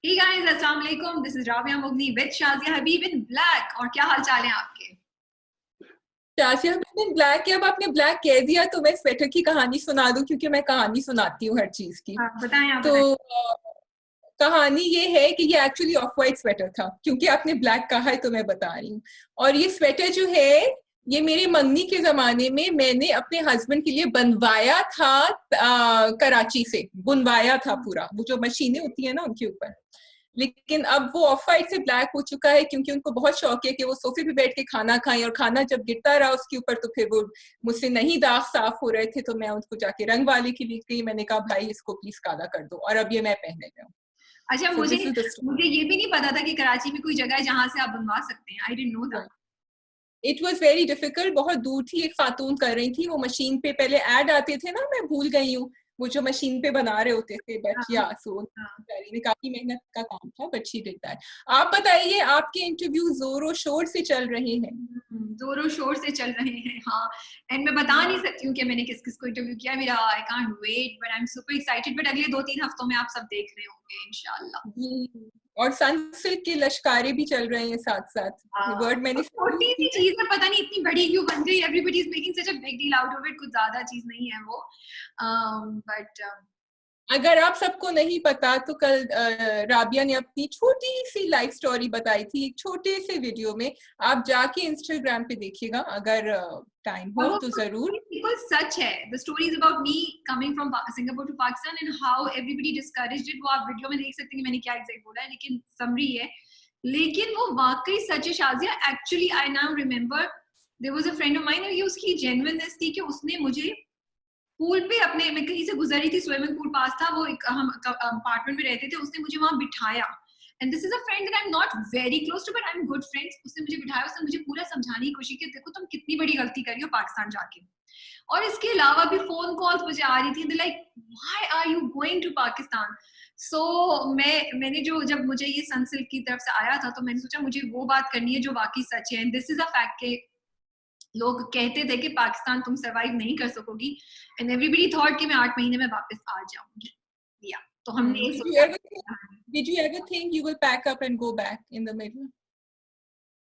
Hey guys, अस्सलाम वालेकुम. This is Rabia Mughni with Shazia Habib in black. और क्या हाल चाल है आपके? शाशिया मैंने ब्लैक किया। अब आपने ब्लैक कह दिया तो मैं स्वेटर की कहानी सुना दूं, क्योंकि मैं कहानी सुनाती हूँ हर चीज की। हाँ, बताएं आप तो बताएं. कहानी ये है कि ये एक्चुअली ऑफ वाइट स्वेटर था, क्योंकि आपने ब्लैक कहा है तो मैं बता रही हूँ। और ये स्वेटर जो है, ये मेरे मंगनी के जमाने में मैंने अपने हस्बैंड के लिए बनवाया था। कराची से बुनवाया था पूरा, वो जो मशीनें होती है ना उनके ऊपर। लेकिन अब वो ऑफ वाइट से ब्लैक हो चुका है, क्योंकि उनको बहुत शौक है कि वो सोफे पे बैठ के खाना खाएं, और खाना जब गिरता रहा उसके ऊपर तो फिर वो मुझसे नहीं दाग साफ हो रहे थे, तो मैं उनको जाके रंग वाले के लिए गई। मैंने कहा भाई इसको प्लीज काला कर दो, और अब ये मैं पहने हुए हूँ। अच्छा, सो मुझे दिस इज द मुझे ये भी नहीं पता था कि कराची में कोई जगह है जहां से आप बनवा सकते हैं. I didn't know that. Story. It was very difficult, बहुत दूर थी, एक खातून कर रही थी वो मशीन पे। पहले ऐड आते थे ना, मैं भूल गई हूँ, वो जो मशीन पे बना रहे होते थे। बट हाँ, या सो हाँ. काफी मेहनत का काम था, बट शी डिड दैट। आप बताइए, आपके इंटरव्यू जोरों शोर से चल रहे हैं? जोरों शोर से चल रहे हैं. हाँ. एंड मैं बता नहीं सकती हूँ कि मैंने किस किस को इंटरव्यू किया. मेरा I can't wait but I am super excited. But अगले 2-3 हफ्तों में आप सब देख रहे होंगे इंशाल्लाह. जी। और सनसिल्क के लश्कारे भी चल रहे हैं साथ साथ। ये वर्ड मैंने सुनी छोटी सी थी। चीज है, पता नहीं इतनी बड़ी क्यों बन गई. Everybody is making such a big deal out of it. कुछ ज्यादा चीज नहीं है वो. बट अगर आप सबको नहीं पता तो कल राबिया ने अपनी छोटी सी लाइफ स्टोरी बताई थी एक छोटे से वीडियो में। आप जाके इंस्टाग्राम पे देखिएगा अगर टाइम और हो वो तो जरूर। बिल्कुल सच है. The story is about me coming from Singapore to Pakistan and how everybody discouraged it. वो आप वीडियो में देख सकते हैं कि मैंने क्या एग्जैक्ट बोला है, लेकिन समरी है. लेकिन वो वाकई सच है Shazia. Actually I now remember there was a friend of mine, और ये उसकी जेन्युइननेस थी कि उसने मुझे पूल पे अपने, मैं कहीं से गुजर रही थी, स्विमिंग पूल पास था वो, एक हम अपार्टमेंट में रहते थे, उसने मुझे वहां बिठाया. And this is a friend that I am not very close to but I am good friends. उसने मुझे बिठाया, उसने मुझे पूरा समझाने की कोशिश की देखो तुम कितनी बड़ी गलती करी हो पाकिस्तान जाके. और इसके अलावा भी फोन कॉल्स मुझे आ रही थी like why are you going to Pakistan. So मैंने जो जब मुझे ये सनसिल्क की तरफ से आया था तो मैंने सोचा मुझे वो बात करनी है जो वाकई सच है. And this is a fact के लोग कहते थे कि पाकिस्तान तुम सरवाइव नहीं कर सकोगी. एंड एवरीबडी थॉट कि मैं 8 महीने में वापस आ जाऊंगी. या तो हमने एक Did you सोचा. ever did you ever think you will pack up and go back in the middle?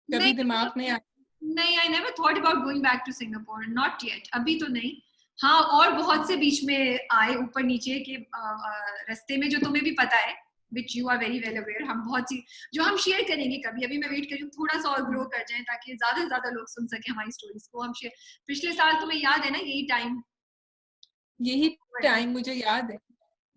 कभी नहीं, दिमाग में आया? नहीं, I never thought about going back to Singapore. Not yet, अभी तो नहीं. हाँ, और बहुत से बीच में आए ऊपर नीचे के रास्ते में, जो तुम्हें भी पता है, which you are very well aware. हम बहुत सी जो हम शेयर करेंगे कभी. अभी मैं वेट करी हूँ थोड़ा सा और ग्रो कर जाए ताकि ज्यादा से ज्यादा लोग सुन सके हमारी स्टोरीज को. हम शेयर, पिछले साल तुम्हें याद है ना यही टाइम. यही टाइम मुझे याद है।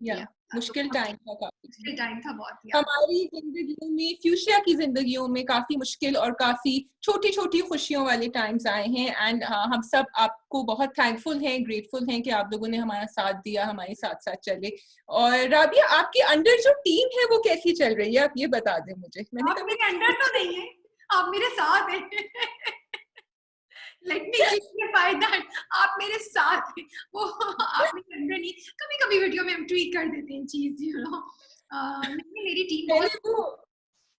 या या तो मुश्किल टाइम था काफी। मुश्किल टाइम था बहुत. या हमारी जिंदगियों में, फ्यूशिया की जिंदगियों में काफी मुश्किल और काफी छोटी छोटी खुशियों वाले टाइम्स आए हैं। एंड हम सब आपको बहुत थैंकफुल हैं, ग्रेटफुल हैं कि आप लोगों ने हमारा साथ दिया, हमारे साथ साथ चले। और राबिया, आपके अंडर जो टीम है वो कैसी चल रही है, आप ये बता दें मुझे। मैंने आप कभी मेरे अंडर तो नहीं है, आप मेरे साथ हैं. Let me clarify that. आप मेरे साथ हैं, वो आप मेरे अंदर नहीं. कभी कभी वीडियो में हम ट्वीट कर देते हैं चीज, यू नो. नहीं, मेरी टीम पहले बहुत. वो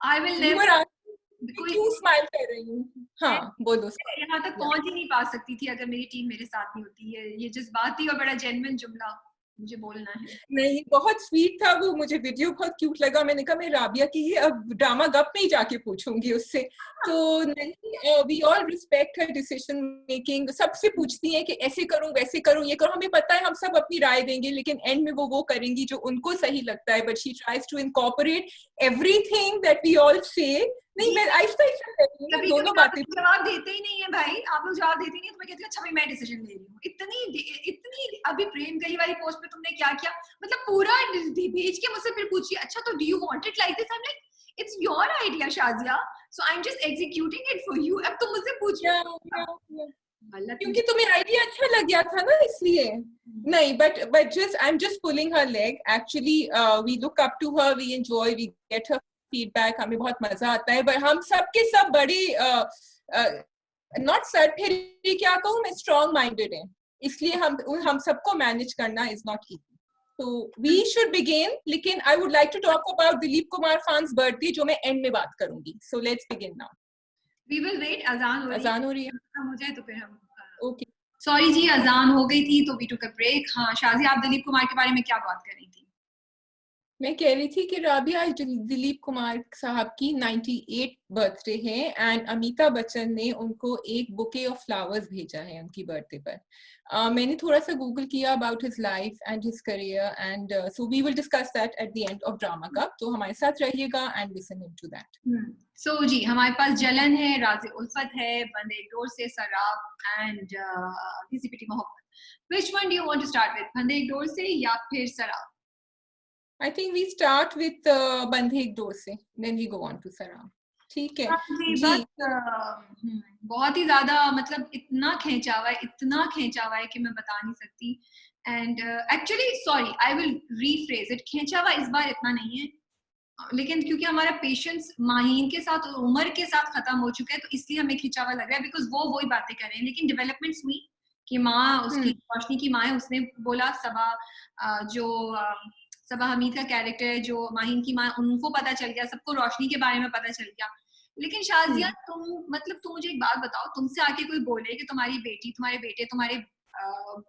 I will you were never. Asking कोई क्यों स्माइल कर रही हूँ। हाँ बोलो। यहाँ तक पहुंच ही नहीं पा सकती थी अगर मेरी टीम मेरे साथ नहीं होती. ये जज्बात थी और बड़ा जेन्युइन जुमला मुझे बोलना है. नहीं, बहुत स्वीट था वो, मुझे वीडियो बहुत क्यूट लगा। मैंने कहा मैं राबिया की ही अब ड्रामा गप में ही जाके पूछूंगी उससे। तो नहीं, we all respect her decision making. सबसे पूछती हैं कि ऐसे करूं वैसे करूं ये करूं, हमें पता है हम सब अपनी राय देंगे, लेकिन एंड में वो करेंगी जो उनको सही लगता है। But she tries to incorporate everything that we all say. नहीं, मैं आहिस्ता आहिस्ता करती हूँ ना, कभी कभी दोनों आप बातें। लोग जवाब देते ही नहीं है भाई. आप लोग जवाब देते नहीं है तो मैं कहती हूँ अच्छा भाई मैं डिसीजन ले रही हूँ. इतनी इतनी अभी प्रेम गई वाली पोस्ट पे तुमने क्या किया, मतलब पूरा भेज के मुझसे फिर पूछिए अच्छा तो do you want it like this. I am like it's your idea Shazia, so I am just executing it for you. अब तुम मुझसे पूछ रहे हो. या, गलत क्योंकि मुझे. तुम्हें आइडिया अच्छा लग गया था ना, इसलिए। नहीं, but just I'm just pulling her leg. Actually, we look up to her, we enjoy, we get her feedback. हमें बहुत मजा आता है, but हम सब के सब बड़े not सरफेरी क्या कहूँ मैं, strong minded हैं, इसलिए हम सबको मैनेज करना is not easy. So we should begin. लेकिन I would like to talk about Dilip Kumar Khan's birthday, जो मैं end में बात करूंगी. So let's begin now. We will wait. अजान हो रही अजान हो रही है? है, हो जाए तो फिर हम. Okay. सॉरी जी, अजान हो गई थी तो वी टुक अ ब्रेक. हाँ शाजी, आप दिलीप कुमार के बारे में क्या बात कर रही थी? मैं कह रही थी कि राबिया, आज दिलीप कुमार साहब की 98 बर्थडे है एंड अमिताभ बच्चन ने उनको एक बुके ऑफ फ्लावर्स भेजा है उनकी बर्थडे पर. मैंने थोड़ा सा गूगल किया about his life and his career and so we will discuss that at the end of drama cup. तो हमारे साथ रहिएगा and listen into that. So जी, हमारे पास जलन है, राज़े उल्फत है, बंदे एक डोर से, सराब एंड घिसी पिटी मोहब्बत. Which one do you want to start with? बंदे एक डोर से या फिर सराब? I think we start with बंधे एक डोर से, then we go on to सराब. ठीक है जी. बहुत ही ज्यादा, मतलब इतना खींचा हुआ है कि मैं बता नहीं सकती. And actually sorry, I will rephrase it. खींचा हुआ इस बार इतना नहीं है, लेकिन क्योंकि हमारा पेशेंस माहीन के साथ और उमर के साथ खत्म हो चुका है, तो इसलिए हमें खिंचा हुआ लग रहा है, बिकॉज वो वही बातें कर रहे हैं. लेकिन डेवलपमेंट्स हुई कि माँ, उसकी रोशनी की माँ है, उसने बोला सबा हमीद का कैरेक्टर है जो माहीन की माँ, उनको पता चल गया, सबको रोशनी के बारे में पता चल गया. लेकिन शाजिया, तुम मुझे एक बात बताओ, तुमसे आके कोई बोले कि तुम्हारी बेटी, तुम्हारे बेटे, तुम्हारे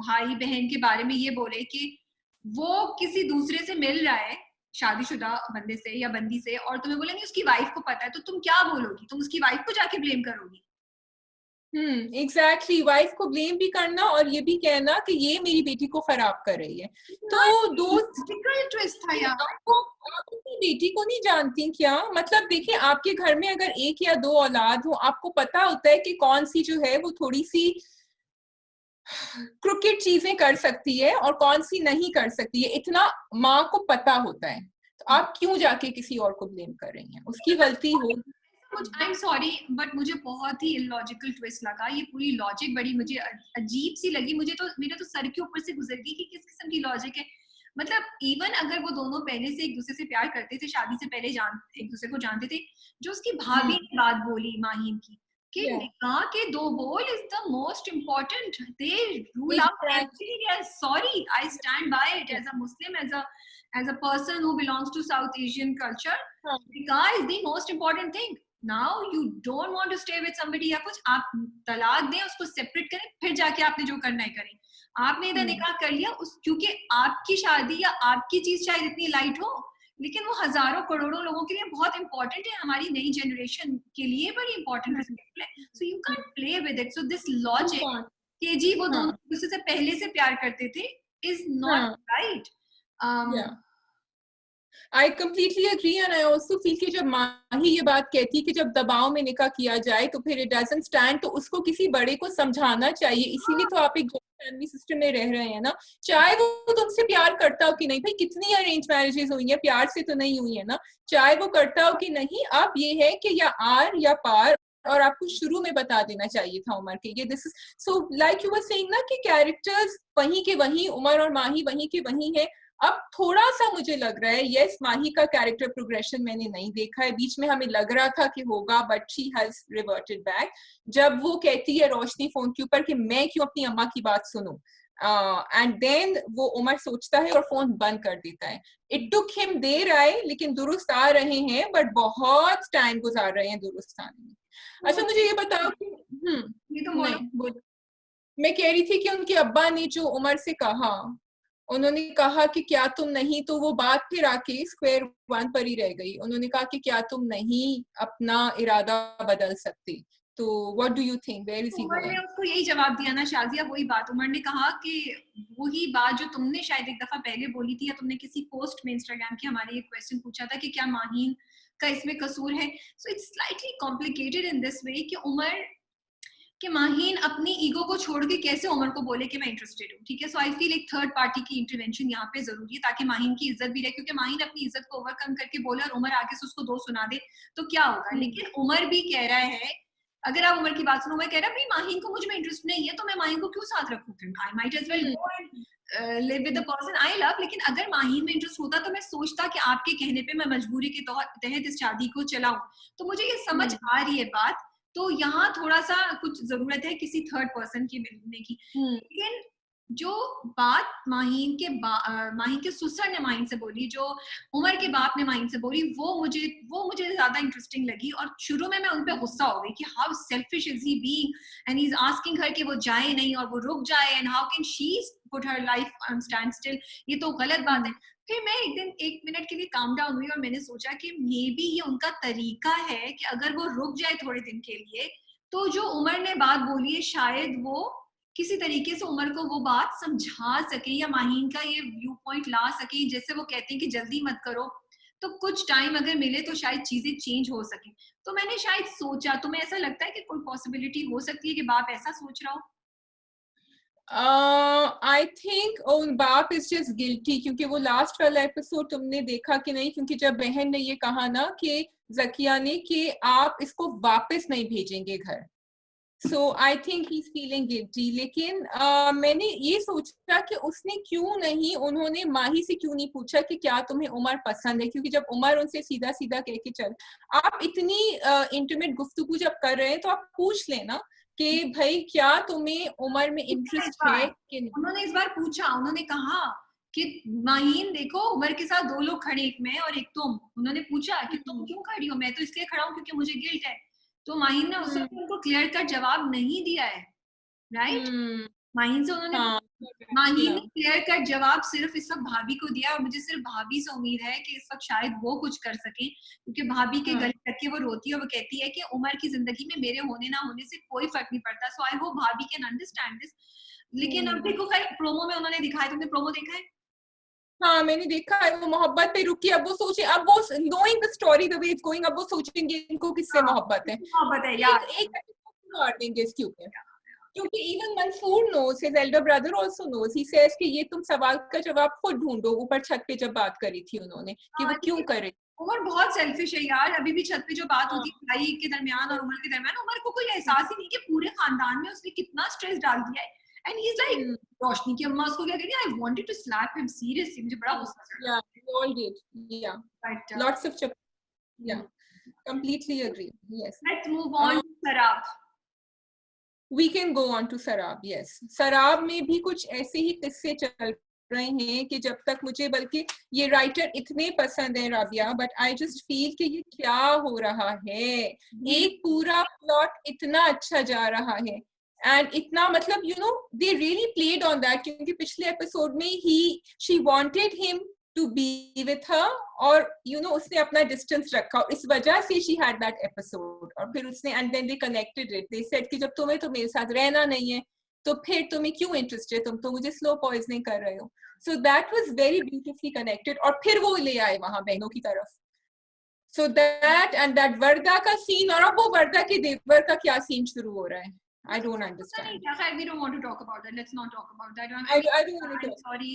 भाई बहन के बारे में ये बोले कि वो किसी दूसरे से मिल रहा है, शादीशुदा बंदे से या बंदी से, और तुम्हें बोले नहीं उसकी वाइफ को पता है, तो तुम क्या बोलोगी? तुम उसकी वाइफ को जाके ब्लेम करोगी? एग्जैक्टली. वाइफ को ब्लेम भी करना और ये भी कहना कि ये मेरी बेटी को खराब कर रही है. तो दो ट्विस्ट था यार. आप अपनी बेटी को नहीं जानती क्या? मतलब देखिए, आपके घर में अगर एक या दो औलाद हो, आपको पता होता है कि कौन सी जो है वो थोड़ी सी क्रिकेट चीजें कर सकती है और कौन सी नहीं कर सकती है. इतना माँ को पता होता है, तो आप क्यों जाके किसी और को ब्लेम कर रही हैं? उसकी गलती हो. आई एम सॉरी, बट मुझे बहुत ही इलॉजिकल ट्विस्ट लगा. ये पूरी लॉजिक बड़ी मुझे अजीब सी लगी. मेरे तो सर के ऊपर से गुजर गई कि किस किस्म की लॉजिक है. मतलब इवन अगर वो दोनों पहले से एक दूसरे से प्यार करते थे, शादी से पहले एक दूसरे को जानते थे, जो उसकी भाभी ने बात बोली माहीन की कि निकाह के दो बोल is the most important, they rule out everything else. Sorry, I stand by it as a Muslim, as a person who belongs to South Asian culture. Nikah is the most important thing. Now you don't want to stay with somebody या कुछ, आप तलाक दें, उसको separate करें, फिर जाके आपने जो करना है करें. आपने इधर निकाह कर लिया, क्योंकि आपकी शादी या आपकी चीज शायद इतनी लाइट हो, लेकिन वो हजारों करोड़ों लोगों के लिए बहुत इंपॉर्टेंट है, हमारी नई जनरेशन के लिए बड़ी इंपॉर्टेंट है. So you can play with it. So this logic कि जी वो दोनों दूसरे से पहले से प्यार करते थे is not right. I completely agree and I also feel कि जब माही ये बात कहती है कि जब दबाव में निकाह किया जाए तो फिर it doesn't stand, तो उसको किसी बड़े को समझाना चाहिए. इसीलिए तो आप एक जॉइंट फैमिली सिस्टम में रह रहे हैं ना, चाहे वो तुमसे प्यार करता हो कि नहीं. भाई कितनी अरेंज मैरिजेस हुई हैं, प्यार से तो नहीं हुई है ना. चाहे वो करता हो कि नहीं, अब ये है कि या आर या पार, और आपको शुरू में बता देना चाहिए था उमर के. ये this is so like you were saying ना कि कैरेक्टर्स वहीं के वहीं, उमर और माही वहीं के वहीं है. अब थोड़ा सा मुझे लग रहा है, यस माही का कैरेक्टर प्रोग्रेशन मैंने नहीं देखा है. बीच में हमें लग रहा था कि होगा, but she has reverted back. जब वो कहती है रोशनी फोन के ऊपर कि मैं क्यों अपनी अम्मा की बात सुनूं, एंड देन वो उमर सोचता है और फोन बंद कर देता है. इट टुक हिम देर आए, लेकिन दुरुस्त आ रहे हैं, बट बहुत टाइम गुजार रहे हैं दुरुस्त आने में. अच्छा मुझे ये बताओ कि ये तो नहीं, मैं कह रही थी कि उनके अब्बा ने जो उमर से कहा, उन्होंने कहा कि क्या तुम नहीं, तो वो बात फिर आके स्क्वायर वन पर ही रह गई. उन्होंने कहा कि क्या तुम नहीं अपना इरादा बदल सकते. तो what do you think, where is he going? Umar ने उसको यही जवाब दिया ना शाजिया, वही बात. उमर ने कहा कि वही बात जो तुमने शायद एक दफा पहले बोली थी, या तुमने किसी पोस्ट में इंस्टाग्राम की हमारे एक क्वेश्चन पूछा था कि क्या माहीन का इसमें कसूर है. So it's slightly complicated in this way कि उमर कि माहीन अपनी ईगो को छोड़ के कैसे उमर को बोले कि मैं इंटरेस्टेड हूँ. ठीक है, सो आई फील एक थर्ड पार्टी की इंटरवेंशन यहाँ पे जरूरी है, ताकि माहीन की इज्जत भी रहे, क्योंकि माहीन अपनी इज्जत को ओवरकम करके बोले और उमर आके से उसको दो सुना दे तो क्या होगा. लेकिन उमर भी कह रहा है, अगर आप उमर की बात सुनो, मैं कह रहा है भाई माहीन को मुझ में इंटरेस्ट नहीं है, तो मैं माहीन को क्यों साथ रखूं? I might as well go and live with the person I love. लेकिन अगर माहीन में इंटरेस्ट होता तो मैं सोचता कि आपके कहने पे मैं मजबूरी के तहत इस शादी को चलाऊं. तो मुझे ये समझ आ रही है बात. तो यहाँ थोड़ा सा कुछ जरूरत है किसी थर्ड पर्सन की मिलने की. लेकिन जो बात माहीन के सुसर ने माहीन से बोली, जो उमर के बाप ने माहीन से बोली, वो मुझे ज्यादा इंटरेस्टिंग लगी। और शुरू में मैं उन पे गुस्सा हो गई कि how selfish is he being and he is asking हर कि वो जाए नहीं और वो रुक जाए, and how can she put her life on stand still, ये तो गलत बात है। फिर मैं एक दिन 1 मिनट के लिए काम डाउन हुई और मैंने सोचा कि मे बी ये उनका तरीका है कि अगर वो रुक जाए थोड़े दिन के लिए, तो जो उमर ने बात बोली है शायद वो किसी तरीके से उमर को वो बात समझा सके या माहीन का ये व्यू पॉइंट ला सके। जैसे वो कहते हैं कि जल्दी मत करो, तो कुछ टाइम अगर मिले तो शायद चीजें चेंज हो सके। तो मैंने शायद सोचा, तुम्हें ऐसा लगता है कि कोई पॉसिबिलिटी हो सकती है कि बाप ऐसा सोच रहा हो? आई थिंक बाप इज जस्ट गिल्टी, क्योंकि वो लास्ट वाला एपिसोड तुमने देखा कि नहीं, क्योंकि जब बहन ने ये कहा ना कि जकिया ने कि आप इसको वापस नहीं भेजेंगे घर, so I think he is feeling guilty. लेकिन मैंने ये सोचा कि उसने क्यों नहीं, उन्होंने माही से क्यों नहीं पूछा कि क्या तुम्हें उमर पसंद है, क्योंकि जब उमर उनसे सीधा सीधा कह के चल, आप इतनी इंटीमेट गुफ्तगू जब कर रहे हैं तो आप पूछ लेना कि भाई क्या तुम्हें उमर में इंटरेस्ट है कि नहीं। उन्होंने इस बार पूछा, उन्होंने कहा कि माहीन देखो उमर के साथ 2 लोग खड़े, एक मैं और एक तुम। उन्होंने पूछा कि तुम क्यों खड़ी हो? मैं तो इसलिए खड़ा हूँ क्योंकि मुझे गिल्ट है। तो माहीन ने उस वक्त उनको क्लियर कट जवाब नहीं दिया है, राइट? माहीन से उन्होंने माहीन ने क्लियर कट जवाब सिर्फ इस वक्त भाभी को दिया, और मुझे सिर्फ भाभी से उम्मीद है कि इस वक्त शायद वो कुछ कर सके, क्योंकि भाभी के गले तक के वो रोती है और वो कहती है कि उमर की जिंदगी में मेरे होने ना होने से कोई फर्क नहीं पड़ता। सो आई होप भाभी कैन अंडरस्टैंड दिस। लेकिन अब देखो, खैर प्रोमो में उन्होंने दिखाया, तुमने प्रोमो देखा है? हाँ मैंने देखा है, वो मोहब्बत पे रुकी। अब वो सोचे, अब वो knowing the story the way it's going, अब वो सोचेंगे इनको किससे मोहब्बत है। मोहब्बत है यार, एक मार देंगे इसके ऊपर, क्योंकि even Mansoor knows, his elder brother also knows, he says कि ये तुम सवाल का जवाब खुद ढूंढो। ऊपर छत पे जब बात करी थी उन्होंने कि वो क्यों करे। उमर बहुत सेल्फिश है यार। अभी भी छत पे जो बात होती है भाई के दरमियान और उमर के दरमियान, उमर को कोई एहसास ही नहीं कि पूरे खानदान में उसने कितना स्ट्रेस डाल दिया है। And he is like, Roshni की अम्मा उसको क्या कहती है, I wanted to slap him seriously. मुझे बड़ा गुस्सा चढ़ा। Yeah, we all did. Yeah. But Lots of yeah, completely agree. Yes. Let's move on to Saraab. We can go on to सराब. Yes. सराब में भी कुछ ऐसे ही किस्से चल रहे हैं कि जब तक मुझे, बल्कि ये राइटर इतने पसंद है Rabia, but I just feel कि ये क्या हो रहा है। एक पूरा प्लॉट इतना अच्छा जा रहा है एंड इतना, मतलब you know they really played on that, क्योंकि पिछले एपिसोड में she wanted him to be with her, और यू नो उसने अपना डिस्टेंस रखा और इस वजह से शी हैड दैट एपिसोड। और फिर उसने and then they connected it, they said कि जब तुम्हें तो मेरे साथ रहना नहीं है तो फिर तुम्हें क्यों इंटरेस्ट है, तुम तो मुझे स्लो पॉइजनिंग कर रहे हो। So that was very beautifully connected, और फिर वो ले आए वहां बहनों की तरफ। सो दैट एंड दैट वर्दा का सीन, और अब वो वर्दा के देवर का क्या सीन शुरू हो रहा है, I don't understand. We don't want to talk about that. Let's not talk about that. I don't want to talk. Sorry,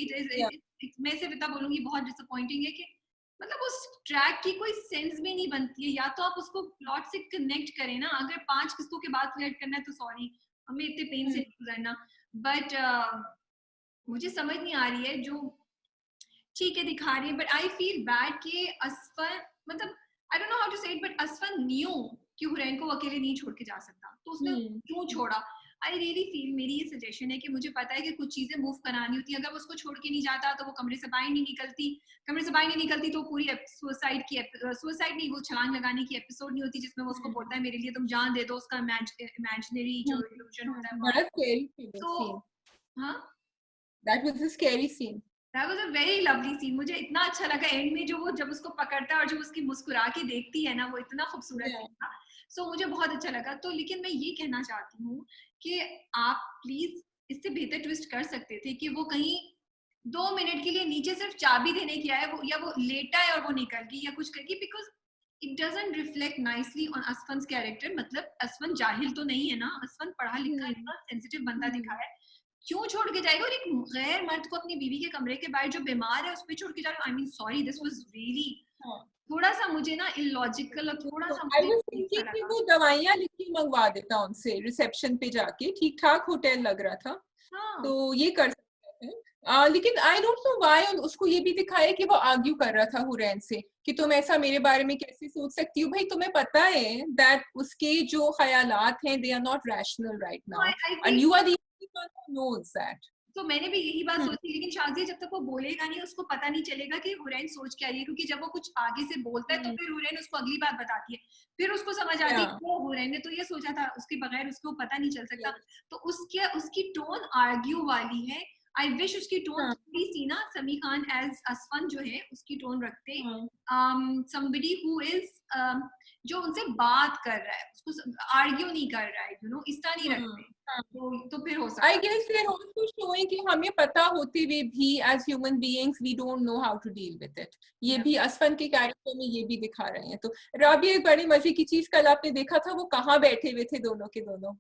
मैं सिर्फ इतना बोलूंगी, बहुत डिसअपॉइंटिंग है कि मतलब उस ट्रैक की कोई सेंस भी नहीं बनती है। या तो आप उसको प्लॉट से कनेक्ट करें ना, अगर 5 किस्तों के बाद कनेक्ट करना है तो सॉरी, हमें इतने पेन से नहीं गुजरना। बट मुझे समझ नहीं आ रही है जो ठीक है दिखा रही है, बट आई फील बैड कि असफर, मतलब I don't know how to say it, but Asfar knew कि हुरैन को अकेले नहीं छोड़ के जा सकता, तो उसने क्यों छोड़ा? आई रियली फील, मेरी ये सजेशन है कि मुझे पता है कि कुछ चीजें मूव करानी होती है, अगर वो उसको छोड़ के नहीं जाता तो वो कमरे से बाहर नहीं निकलती, कमरे से बाहर नहीं निकलती तो पूरी सुसाइड नहीं, वो छलांग लगाने की एपिसोड नहीं होती जिसमें वो उसको बोलता है मेरे लिए तुम जान दे दो, उसका इमेजिनरी जो इल्यूजन होता है। बड़ा स्कैरी सीन, हाँ that was a scary scene. That was a very lovely scene. मुझे इतना अच्छा लगा एंड में, जो वो जब उसको पकड़ता है और जब उसकी मुस्कुरा के देखती है ना, वो इतना खूबसूरत था। सो मुझे बहुत अच्छा लगा। तो लेकिन मैं ये कहना चाहती हूँ कि आप प्लीज इससे बेहतर ट्विस्ट कर सकते थे कि वो कहीं 2 मिनट के लिए नीचे सिर्फ चाबी देने की आया, वो या वो लेटा है और वो निकल गई या कुछ करके, because it doesn't reflect nicely on Asfan character. मतलब असफन जाहिल तो नहीं है ना, असफन पढ़ा लिखा इतना सेंसिटिव बंदा दिखा है, क्यों छोड़ के जाएगा? और एक गैर मर्द को अपनी बीवी के कमरे के बाहर जो बीमार है उस पे छोड़ के जा रहा है। I mean sorry, this was really थोड़ा सा मुझे ना इलॉजिकल, और थोड़ा सा आई वाज थिंकिंग कि वो दवाइयां लिख के मंगवा देता उनसे रिसेप्शन पे जाके, ठीक ठाक होटल लग रहा था। तो ये कर सकते हैं। लेकिन आई डोंट नो व्हाई उसको ये भी दिखाया कि वो आर्ग्यू कर रहा था हुरैन से कि तुम ऐसा मेरे बारे में कैसे सोच सकती हो। भाई तुम्हें पता है दैट उसके जो ख्यालात हैं they are not rational right now, and you are the only one who knows that. तो मैंने भी यही बात सोची, लेकिन शाज़िया जब तक वो बोलेगा नहीं उसको पता नहीं चलेगा कि हुरैन सोच क्या रही है, क्योंकि जब वो कुछ आगे से बोलता है तो फिर हुरैन उसको अगली बात बताती है, फिर उसको समझ आती है कि हुरैन ने तो ये सोचा था, उसके बगैर उसको पता नहीं चल सकता। तो उसकी टोन आर्ग्यू वाली है। आई विश उसकी टोन थोड़ी सी ना समी खान एज असफन जो है उसकी टोन रखते, somebody who is जो उनसे बात कर रहा है, उसको आर्ग्यू नहीं कर रहा है, यू नो, इस तरह नहीं रखते, तो फिर हो सकता है। I guess they're also showing कि हमें पता होते हुए भी as human beings we don't know how to deal with it. ये भी असफन के कैरेक्टर में ये भी दिखा रहे हैं। तो राबिया, एक बड़ी मजे की चीज कल आपने देखा था, वो कहाँ बैठे हुए थे दोनों के दोनों,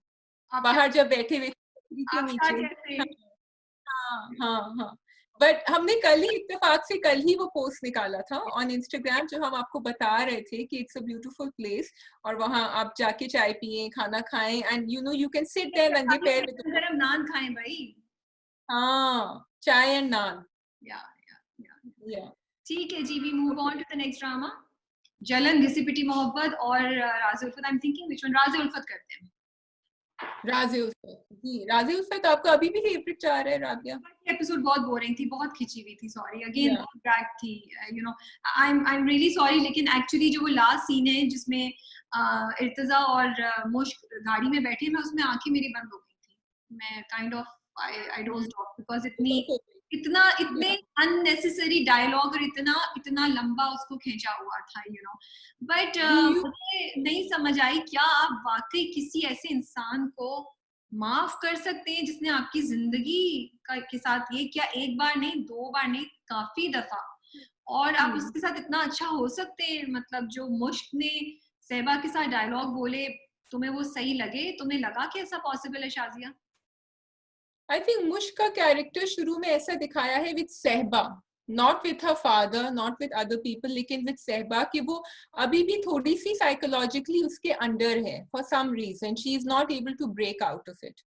बाहर जब बैठे हुए थे के नीचे। हाँ हाँ हाँ, बट हमने कल ही इत्तेफाक से कल ही वो पोस्ट निकाला था ऑन इंस्टाग्राम, जो हम आपको बता रहे थे कि इट्स अ ब्यूटीफुल प्लेस और वहाँ आप जाके चाय पिए, खाना खाएं, and you know you can sit there नंगे पैर विद गरम नान खाएं भाई। हाँ, चाय एंड नान। या ठीक है जी, we move on to the next drama, Jalan Ghisi Piti Mohabbat और Raaze Ulfat. I am thinking which one, Raaze Ulfat करते हैं। राज़े उल्फत जी, राज़े उल्फत आपका अभी भी फेवरेट जा रहा है राबिया? एपिसोड बहुत बोरिंग थी, बहुत खिंची हुई थी, सॉरी अगेन, बहुत ड्रैग थी, you know, I am really sorry. लेकिन एक्चुअली जो वो लास्ट सीन है जिसमें इर्तिजा और मुश्क गाड़ी में बैठे, मैं उसमें आंखें मेरी बंद हो गई थी, मैं kind of I don't stop because इतने अननेसेसरी डायलॉग और इतना लंबा उसको खींचा हुआ था, यू नो। बट मुझे नहीं समझ आई, क्या आप वाकई किसी ऐसे इंसान को माफ कर सकते हैं जिसने आपकी जिंदगी के साथ ये क्या, एक बार नहीं, दो बार नहीं, काफी दफा, और आप उसके साथ इतना अच्छा हो सकते हैं? मतलब जो मुश्क ने सहबा के साथ डायलॉग बोले, तुम्हें वो सही लगे? तुम्हें लगा कि ऐसा पॉसिबल है शाजिया? आई थिंक मुश्क का कैरेक्टर शुरू में ऐसा दिखाया है with Sehba, not with her father, not with other people, लेकिन विद सहबा, कि वो अभी भी थोड़ी सी साइकोलॉजिकली उसके अंडर है for some reason, she is not able to break out of it.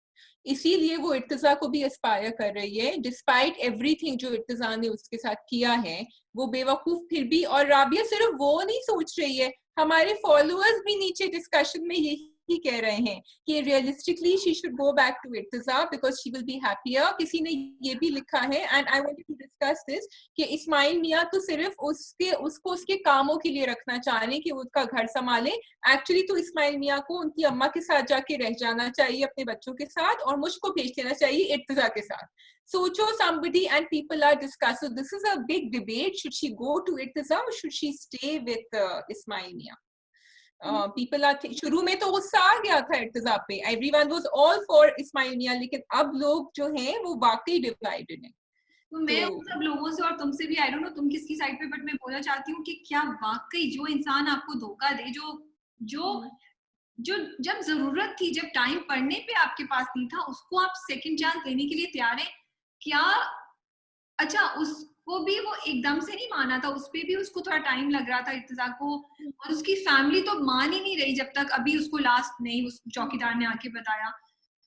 इसीलिए वो इर्तिजा को भी एस्पायर कर रही है, डिस्पाइट एवरीथिंग जो इर्तिजा ने उसके साथ किया है, वो बेवकूफ फिर भी। और राबिया सिर्फ वो नहीं सोच रही है, हमारे फॉलोअर्स भी नीचे डिस्कशन में यही कह रहे हैं कि realistically she should go back to Irtiza because she will be happier. किसी ने ये भी लिखा है, and I wanted to discuss this, कि इस्माइल मियां तो सिर्फ उसको उसके कामों के लिए रखना चाह रहे हैं कि वो उसका घर संभाले। एक्चुअली तो इस्माइल मियां को उनकी अम्मा के साथ जाके रह जाना चाहिए अपने बच्चों के साथ, और मुझको भेज देना चाहिए इर्तिजा के साथ। सोचो, somebody and people are discussing, this is a big debate, should she go to Irtiza or should she stay with Ismail Mia? People are शुरू में तो गुस्सा आ गया था इर्तिजा पे, everyone was all for Ismail Mia, लेकिन अब लोग जो हैं वो वाकई डिवाइडेड हैं। तो मैं उन सब लोगों से और तुमसे भी, आई डोंट नो तुम किसकी साइड पे, बट मैं बोलना चाहती हूँ कि क्या वाकई जो इंसान आपको धोखा दे, जो जब जरूरत थी, जब टाइम पढ़ने पे आपके पास नहीं था, उसको आप सेकंड चांस देने के लिए तैयार है क्या? अच्छा, उसको भी वो एकदम से नहीं माना था, उस पे भी उसको थोड़ा टाइम लग रहा था इर्तिजा को, और उसकी फैमिली तो मान ही नहीं रही जब तक अभी उसको लास्ट नहीं उस चौकीदार ने आके बताया।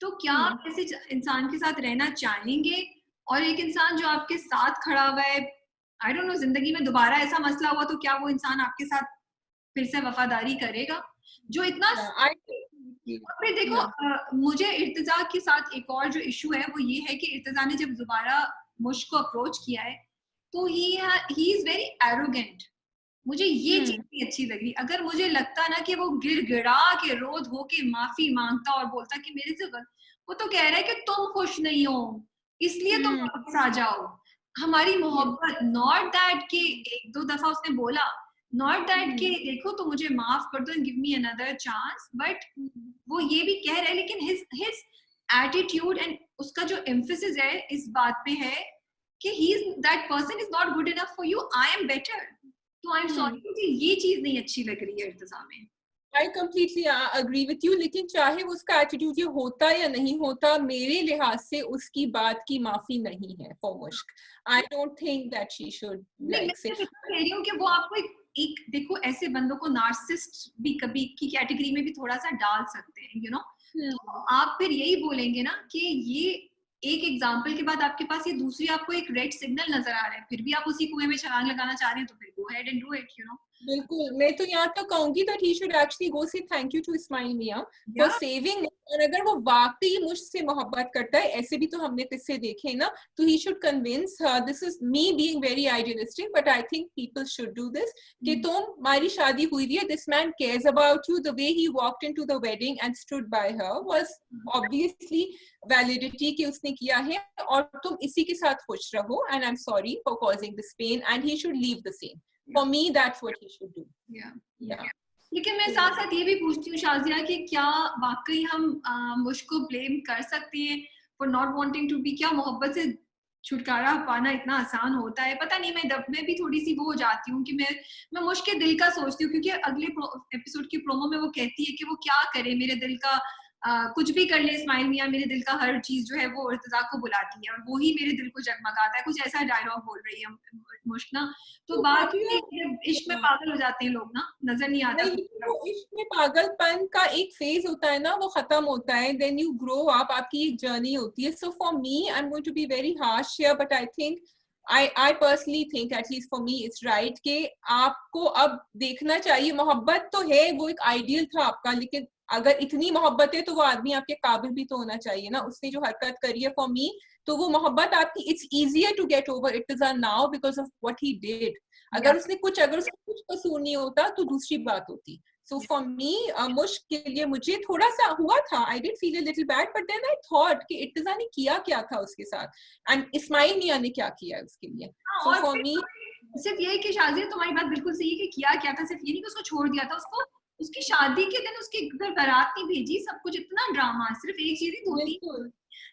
तो क्या आप ऐसे इंसान के साथ रहना चाहेंगे? और एक इंसान जो आपके साथ खड़ा हुआ है, आई डोंट नो, जिंदगी में दोबारा ऐसा मसला हुआ तो क्या वो इंसान आपके साथ फिर से वफादारी करेगा? जो इतना और फिर देखो, मुझे इर्तिजा के साथ एक और जो इशू है वो ये है कि इर्तिजा ने जब दोबारा मुश्क को अप्रोच किया है तो ही इज वेरी एरोगेंट। मुझे ये चीज नहीं अच्छी लगी। अगर मुझे लगता ना कि वो गिड़गिड़ा के रो धो के माफी मांगता और बोलता कि मेरे से गलत, वो तो कह रहा है कि तुम खुश नहीं हो इसलिए तुम वापस आ जाओ, हमारी मोहब्बत, नॉट दैट कि एक दो दफा उसने बोला, नॉट दैट कि देखो तो मुझे माफ कर दो and give me another chance, but वो ये भी कह रहा है, लेकिन हिज एटीट्यूड एंड उसका जो एम्फेसिस है इस बात पे है कि he is that person is not good enough for you, I am better. तो आई एम सॉरी, मुझे ये चीज नहीं अच्छी लग रही है इर्तिजा में। I completely agree with you, लेकिन चाहे उसका एटीट्यूड ये होता या नहीं होता, मेरे लिहाज से उसकी बात की माफी नहीं है फॉर मुश्क। I don't think that she should like say। मैं कह रही हूँ कि वो आपको एक देखो, ऐसे बंदों को नार्सिसिस्ट भी कभी की कैटेगरी में भी थोड़ा सा डाल सकते हैं, यू नो। तो आप फिर यही बोलेंगे ना कि ये एक एग्जाम्पल के बाद आपके पास ये दूसरी आपको एक रेड सिग्नल नजर आ रहा है, फिर भी आप उसी कुएं में छलांग लगाना चाह रहे हैं, तो फिर go ahead and do it, you know. बिल्कुल, मैं तो यहाँ तक कहूंगी that he should actually go say thank you to Ismail Mia for Yeah. saving. और अगर वो वाकई मुझसे मोहब्बत करता है, ऐसे भी तो हमने किस्से देखे ना, तो he should convince her. This is me being very idealistic, but I think people should do this. कि तुम्हारी शादी हुई है, this man cares about you. The way he walked into the wedding and stood by her was obviously validity कि उसने किया है, और तुम इसी के साथ खुश रहो. And I'm sorry for causing this pain, and he should leave the same. For me, that's what he should do. Yeah. लेकिन मैं साथ साथ ये भी पूछती हूँ शाजिया कि क्या वाकई हम मुझको ब्लेम कर सकते हैं for not wanting to be, क्या मोहब्बत से छुटकारा पाना इतना आसान होता है? पता नहीं, मैं भी थोड़ी सी वो हो जाती हूँ कि मैं मुझके दिल का सोचती हूँ, क्योंकि अगले एपिसोड की प्रोमो में वो कहती है कि वो क्या करे, मेरे दिल का कुछ भी कर ले इस्माइल मियां, मेरे दिल का हर चीज जो है वो इर्तिजा को बुलाती है और वो ही मेरे दिल को जगमगाता है, कुछ ऐसा डायलॉग बोल रही है मुश्क ना। तो बात इश्क में पागल हो जाते हैं लोग ना, नजर नहीं आता। इश्क में पागलपन का एक फेज होता है ना, वो खत्म होता है, देन यू ग्रो अप, आपकी एक जर्नी होती है. So for me, I am going to be very harsh here, but I think I personally think, at least for me, it's right कि आपको अब देखना चाहिए. मोहब्बत तो है, वो एक आइडियल था आपका, लेकिन अगर इतनी मोहब्बत है तो वो आदमी आपके काबिल भी तो होना चाहिए ना. उसने जो हरकत करी है फॉर मी, तो वो मोहब्बत आपकी, it's easier to get over it is now because of what he did. अगर उसने कुछ कसूर नहीं होता तो दूसरी बात होती. So for me, मुश्क के लिए मुझे थोड़ा सा हुआ था, I did feel a little bad, but then I thought कि इर्तिजा ने किया क्या था उसके साथ, and इस्माइल मियां ने क्या किया उसके लिए. So for me, सिर्फ ये कि शाजिया तुम्हारी बात बिल्कुल सही है कि किया क्या था, सिर्फ ये नहीं कि उसको छोड़ दिया था, उसको उसकी शादी के दिन उसके घर बारात नहीं भेजी, सब कुछ इतना ड्रामा, सिर्फ एक चीज ही धोती.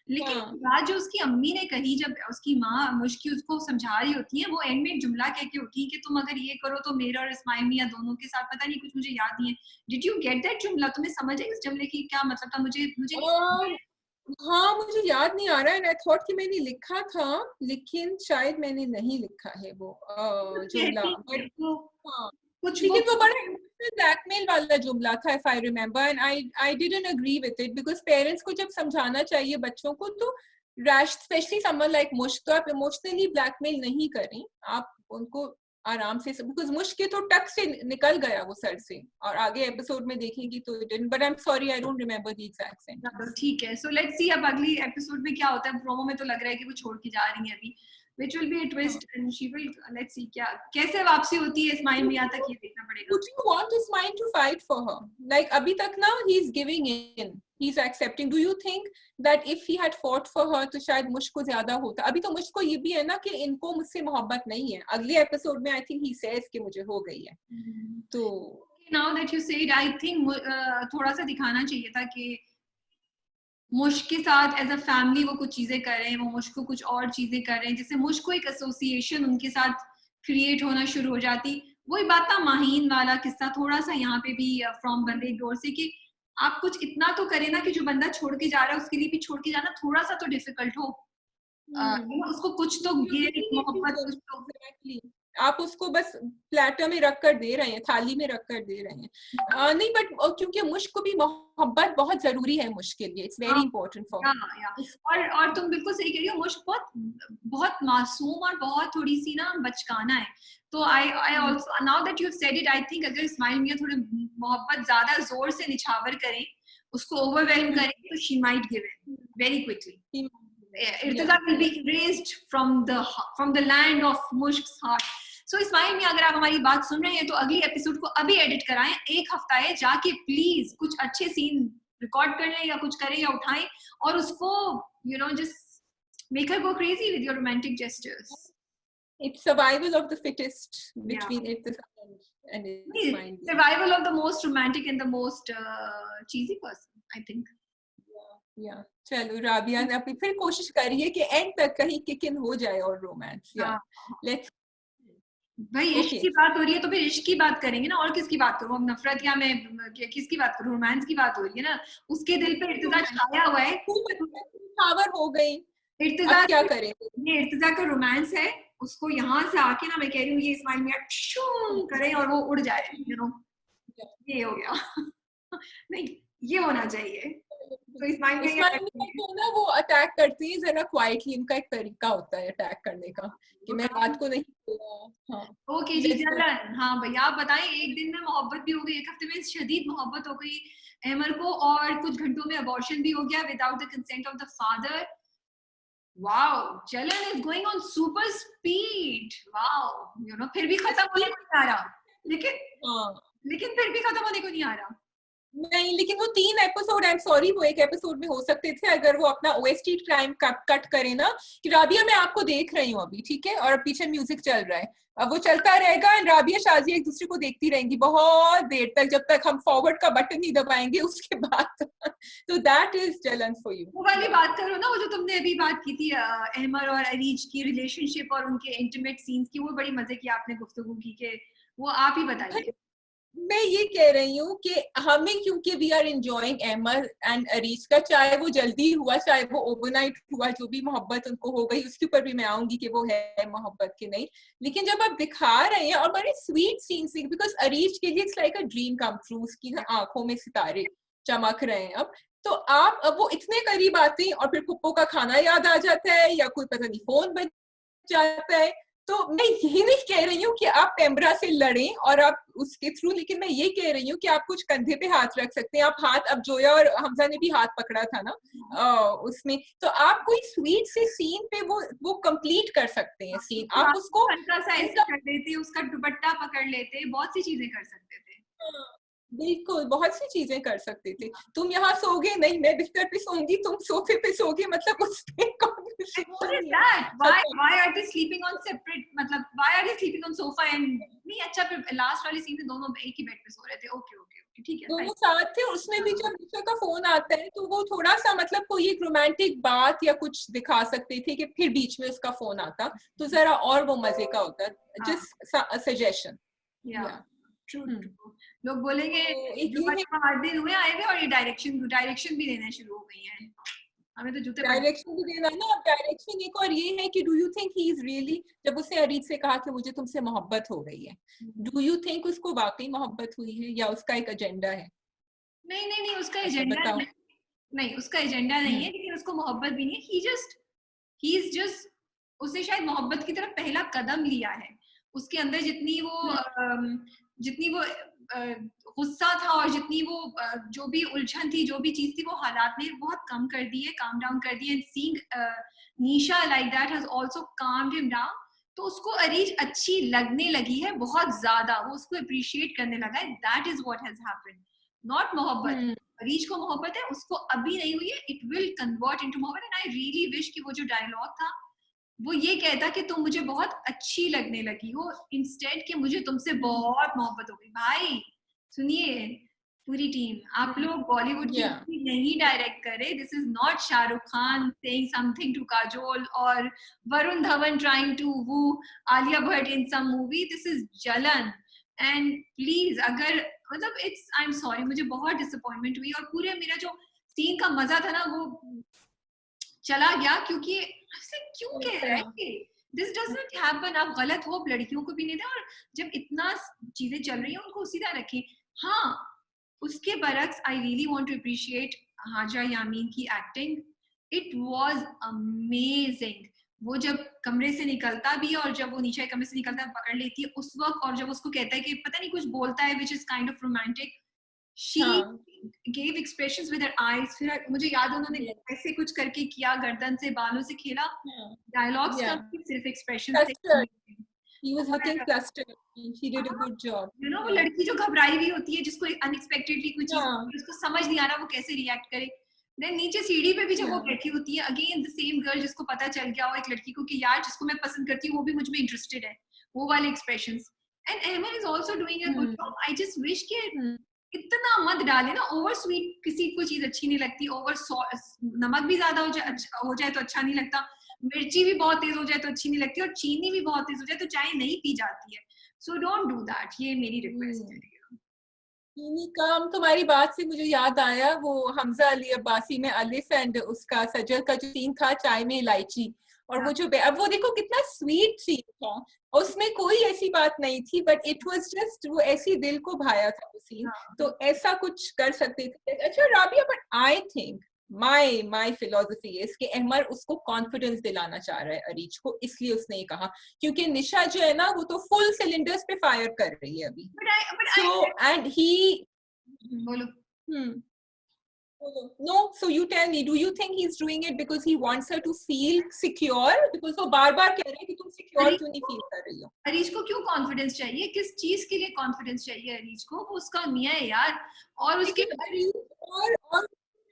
लेकिन बात जो उसकी अम्मी ने कही, जब उसकी माँ मुश्किल उसको समझा रही होती है, वो एंड में एक जुमला कह के उठी कि तुम अगर ये करो तो मेरा और इस्माइल मियां दोनों के साथ, पता नहीं कुछ मुझे याद नहीं है. डिड यू गेट दैट जुमला? तुम्हें समझ आई इस जुमले की क्या मतलब था? मुझे हाँ, मुझे याद नहीं आ रहा है. I thought कि मैंने लिखा था, लेकिन शायद मैंने नहीं लिखा है वो जुमला. लेकिन वो बड़ा ब्लैकमेल वाला जुमला था, if I remember, and I didn't agree with it because parents को जब समझाना चाहिए बच्चों को, तो rash, especially someone like मुश्क, तो आप इमोशनली ब्लैकमेल नहीं करें, आप उनको आराम से, बिकॉज मुश्क के तो टक से निकल गया वो सर से, और आगे एपिसोड में देखेंगी तो but I am sorry, I don't remember the exact sentence. ठीक है, सो लेट्स सी अब अगली एपिसोड में क्या होता है. प्रोमो में तो लग रहा है कि वो छोड़ के जा रही है अभी, which will be a twist and she will, let's see क्या कैसे वापसी होती है इस्माइल मियां तक, ये देखना पड़ेगा. Would you want Ismail to fight for her? Like अभी तक ना he's giving in, he's accepting. Do you think that if he had fought for her तो शायद मुश्क को ज्यादा होता? अभी तो मुश्क को ये भी है ना कि इनको मुझसे मोहब्बत नहीं है. अगले एपिसोड में I think he says कि मुझे हो गई है. तो now that you said, I think थोड़ा सा दिखाना चाहिए था कि मुश्क के साथ एज अ फैमिली वो कुछ चीजें कर रहे हैं, वो मुश्क को कुछ और चीजें कर रहे हैं, जिससे मुश्क को एक एसोसिएशन उनके साथ क्रिएट होना शुरू हो जाती. वही बात था माहीन वाला किस्सा, थोड़ा सा यहाँ पे भी फ्रॉम बंदे डोर से कि आप कुछ इतना तो करें ना कि जो बंदा छोड़ के जा रहा है उसके लिए भी छोड़ के जाना थोड़ा सा तो डिफिकल्ट हो. उसको कुछ तो मोहब्बत, कुछ तो आप उसको बस प्लेटर में रख कर दे रहे हैं, थाली में रख कर दे रहे हैं. नहीं, बट क्योंकि मुश्क को भी मोहब्बत बहुत जरूरी है मुश्क के लिए. It's very important for. और तुम बिल्कुल सही कह रही हो, मुश्क बहुत मासूम और बहुत थोड़ी सी ना बचकाना है. तो I also, now that you have said it, I think अगर इस्माइल मियां थोड़े मोहब्बत ज्यादा जोर से निछावर करें, उसको ओवरवेलम करें, तो she might give in very quickly. Irtiza will be erased from the land of Mushk's heart. So Ismail Miyan, अगर आप हमारी बात सुन रहे हैं तो अगली एपिसोड को अभी एडिट कराएं. एक हफ्ता है, जाके प्लीज कुछ अच्छे सीन रिकॉर्ड कर लें या कुछ करें या उठाएं और उसको just make her go crazy with your romantic gestures. It's survival of the fittest between Irtiza and Ismail. Survival of the most romantic and the most cheesy person, I think. Yeah. चलो राबिया ने अपनी फिर कोशिश करी है कि and तक कहीं किक इन हो जाए और रोमांस. लेट्स, भाई इश्क की बात हो रही है तो फिर इश्क की बात करेंगे ना, और किसकी बात करूं? अब नफरत या मैं किसकी बात करूं? रोमांस की बात हो रही है ना. उसके दिल पे इर्तिजा छाया हुआ है, पावर हो गई. इर्तिजा क्या करें? ये इर्तिजा का रोमांस है, उसको यहाँ से आके ना मैं कह रही हूँ ये इस्माइल मियां करे और वो उड़ जाए. ये हो गया. नहीं, ये होना चाहिए. तो इस्माइल का इस्माइल को ना वो अटैक करती है जरा क्वाइटली, उनका एक तरीका होता है अटैक करने का कि मैं रात को नहीं सोया। हाँ ओके जी जलन। हाँ भैया आप बताएं, एक दिन में मोहब्बत भी हो गई, एक हफ्ते में शदीद मोहब्बत हो गई अहमर को, और कुछ घंटों में अबॉर्शन भी हो गया without the consent of the father. Wow, Jalan is going on super speed. Wow, you know, फिर भी खत्म होने को नहीं आ रहा, लेकिन फिर भी खत्म होने को नहीं आ रहा। नहीं, लेकिन वो 3 एपिसोड, आई एम सॉरी, वो एक एपिसोड में हो सकते थे अगर वो अपना ओएसटी टाइम कट करे ना कि राबिया मैं आपको देख रही हूँ अभी, ठीक है, और पीछे म्यूजिक चल रहा है, अब वो चलता रहेगा एंड राबिया शाजिया एक दूसरे को देखती रहेंगी बहुत देर तक जब तक हम फॉरवर्ड का बटन नहीं दबाएंगे उसके बाद। तो दैट इज जलन फॉर यू। वो वाली बात करो ना, वो जो तुमने अभी बात की थी अहमर और अरीज की रिलेशनशिप और उनके इंटीमेट सीन्स की, वो बड़ी मजे की आपने गुफ्तगू की, के वो आप ही बताइए। मैं ये कह रही हूँ कि हमें, क्योंकि we are enjoying Ahmar and Areej का, चाहे वो जल्दी हुआ चाहे वो ओवरनाइट हुआ, जो भी मोहब्बत उनको हो गई उसके ऊपर भी मैं आऊंगी कि वो है मोहब्बत की नहीं, लेकिन जब आप दिखा रहे हैं और बड़े स्वीट सीन्स, बिकॉज अरीज के लिए it's like a dream come true, उसकी आंखों में सितारे चमक रहे हैं अब आप अब वो इतने करीब आते हैं और फिर पुप्पो का खाना याद आ जाता है या कोई पता नहीं फोन बज जाता है। तो मैं यही नहीं कह रही हूँ कि आप पेम्ब्रा से लड़ें और आप उसके थ्रू, लेकिन मैं ये कह रही हूँ कि आप कुछ कंधे पे हाथ रख सकते हैं, आप हाथ, अब जोया और हमजा ने भी हाथ पकड़ा था ना उसमें, तो आप कोई स्वीट से सीन पे वो कंप्लीट कर सकते हैं सीन, आप उसको हल्का सा ऐसे कर देते, उसका दुपट्टा पकड़ लेते, बहुत सी चीजें कर सकते थे। बिल्कुल, बहुत सी चीजें कर सकते थे। तुम यहाँ सोगे नहीं, मैं बिस्तर पे सोऊंगी, तुम सोफे पे सोगे, मतलब उसमें why are they sleeping on separate, मतलब why are they sleeping on sofa and नहीं, अच्छा फिर लास्ट वाली सीन में दोनों एक ही बेड पे सो रहे थे। ओके ओके ओके, ठीक है, दोनों साथ थे, उसमें भी जब ऋषा का फोन आता है तो वो थोड़ा सा मतलब कोई एक रोमांटिक बात या कुछ दिखा सकते थे कि फिर बीच में उसका फोन आता तो जरा और वो मजे का होता। Just suggestion. ट्रू। लोग बोलेंगे तो 8 दिन हुए आए हुए और ये डायरेक्शन भी देना शुरू हो गई है, हमें तो जूते डायरेक्शन भी देना ना। अब डायरेक्शन एक और ये है कि do you think he is really, जब उसने अरीज से कहा कि मुझे तुमसे मोहब्बत हो गई है, डू यू थिंक उसको वाकई मोहब्बत हुई है या उसका एक एजेंडा है? नहीं नहीं नहीं, उसका एजेंडा नहीं, उसका एजेंडा नहीं है, लेकिन उसको मोहब्बत भी नहीं है, ही इज जस्ट उसने शायद मोहब्बत की तरफ पहला कदम लिया है। उसके अंदर जितनी वो गुस्सा था और जितनी वो जो भी उलझन थी, जो भी चीज थी, वो हालात ने बहुत कम कर दी है, काम डाउन कर दी है। Seeing Nisha like that has also calmed him down. तो उसको अरीज अच्छी लगने लगी है बहुत ज्यादा, वो उसको अप्रिशिएट करने लगा है। That is what has happened, not मोहब्बत। अरीज को मोहब्बत है, उसको अभी नहीं हुई है, इट विल कन्वर्ट इनटू मोहब्बत। एंड आई रियली विश कि वो जो डायलॉग था वो ये कहता कि तुम मुझे बहुत अच्छी लगने लगी हो, इंस्टेड कि मुझे तुमसे बहुत मोहब्बत हो गई। भाई सुनिए पूरी टीम, आप लोग बॉलीवुड की मूवी नहीं डायरेक्ट करे। This is not Shahrukh Khan saying something to Kajol और Varun Dhawan trying to woo Alia Bhatt in some movie. This is Jalan. And please, अगर मतलब इट्स, आई एम सॉरी, मुझे बहुत डिसअपॉइंटमेंट हुई और पूरे मेरा जो सीन का मजा था ना वो चला गया, क्योंकि ऐसे क्यों कह रहे हैं, दिस डजंट हैपन। आप गलत हो, लड़कियों को भी नहीं दें, और जब इतना चीजें चल रही हैं उनको सीधा रखें। हाँ, उसके बरक्स I really want to appreciate Hajra Yamin की एक्टिंग, इट वाज अमेजिंग। वो जब कमरे से निकलता भी है और जब वो नीचे कमरे से निकलता है पकड़ लेती है उस वक्त, और जब उसको कहता है कि पता नहीं कुछ बोलता है which is kind of romantic, she gave expressions with her eyes। फिर मुझे याद, उन्होंने ऐसे कुछ करके किया, गर्दन से बालों से खेला, डायलॉग्स का सिर्फ एक्सप्रेशन से। He was looking flustered. She did a good job. You know, वो लड़की जो घबराई हुई होती है, जिसको अनएक्सपेक्टेडली कोई चीज उसको समझ नहीं आ रहा वो कैसे रिएक्ट करे। देन नीचे सीढ़ी पे भी जब वो बैठी होती है, अगेन द सेम गर्ल जिसको पता चल गया हो एक लड़की को कि यार जिसको मैं पसंद करती हूँ वो भी मुझ में इंटरेस्टेड है, वो वाले expressions. And Ahmad is also doing a good job. I just wish कि इतना मत डाले ना, ओवर स्वीट किसी को चीज अच्छी नहीं लगती, ओवर नमक भी ज्यादा हो जाए तो अच्छा नहीं लगता, मिर्ची भी बहुत तेज हो जाए तो अच्छी नहीं लगती, और चीनी भी बहुत तेज हो जाए तो चाय नहीं पी जाती है। सो डोंट डू दैट, ये मेरी रिक्वेस्ट है। चीनी काम, तुम्हारी बात से मुझे याद आया वो हमजा अली अब्बासी में अलिफ एंड उसका सजल का जो सीन था, चाय में इलायची, और वो जो अब वो देखो कितना स्वीट सीन था, उसमें कोई ऐसी बात नहीं थी, बट इट वाज जस्ट वो ऐसी दिल को भाया था वो सीन। तो ऐसा कुछ कर सकते थे। अच्छा Rabia, but I think my philosophy is कि अहमर उसको कॉन्फिडेंस दिलाना चाह रहा है अरीज को, इसलिए उसने ये कहा, क्योंकि निशा जो है ना वो तो फुल सिलेंडर्स पे फायर कर रही है अभी। सो एंड ही बोलो। No, so you tell me, do you think he's doing it because he wants her to feel secure? Because वो बार बार कह रहे हैं कि तुम secure क्यों नहीं feel कर रही हो? अरीज को क्यों कॉन्फिडेंस चाहिए, किस चीज के लिए कॉन्फिडेंस चाहिए अरीज को? वो उसका मियां है यार, और उसके और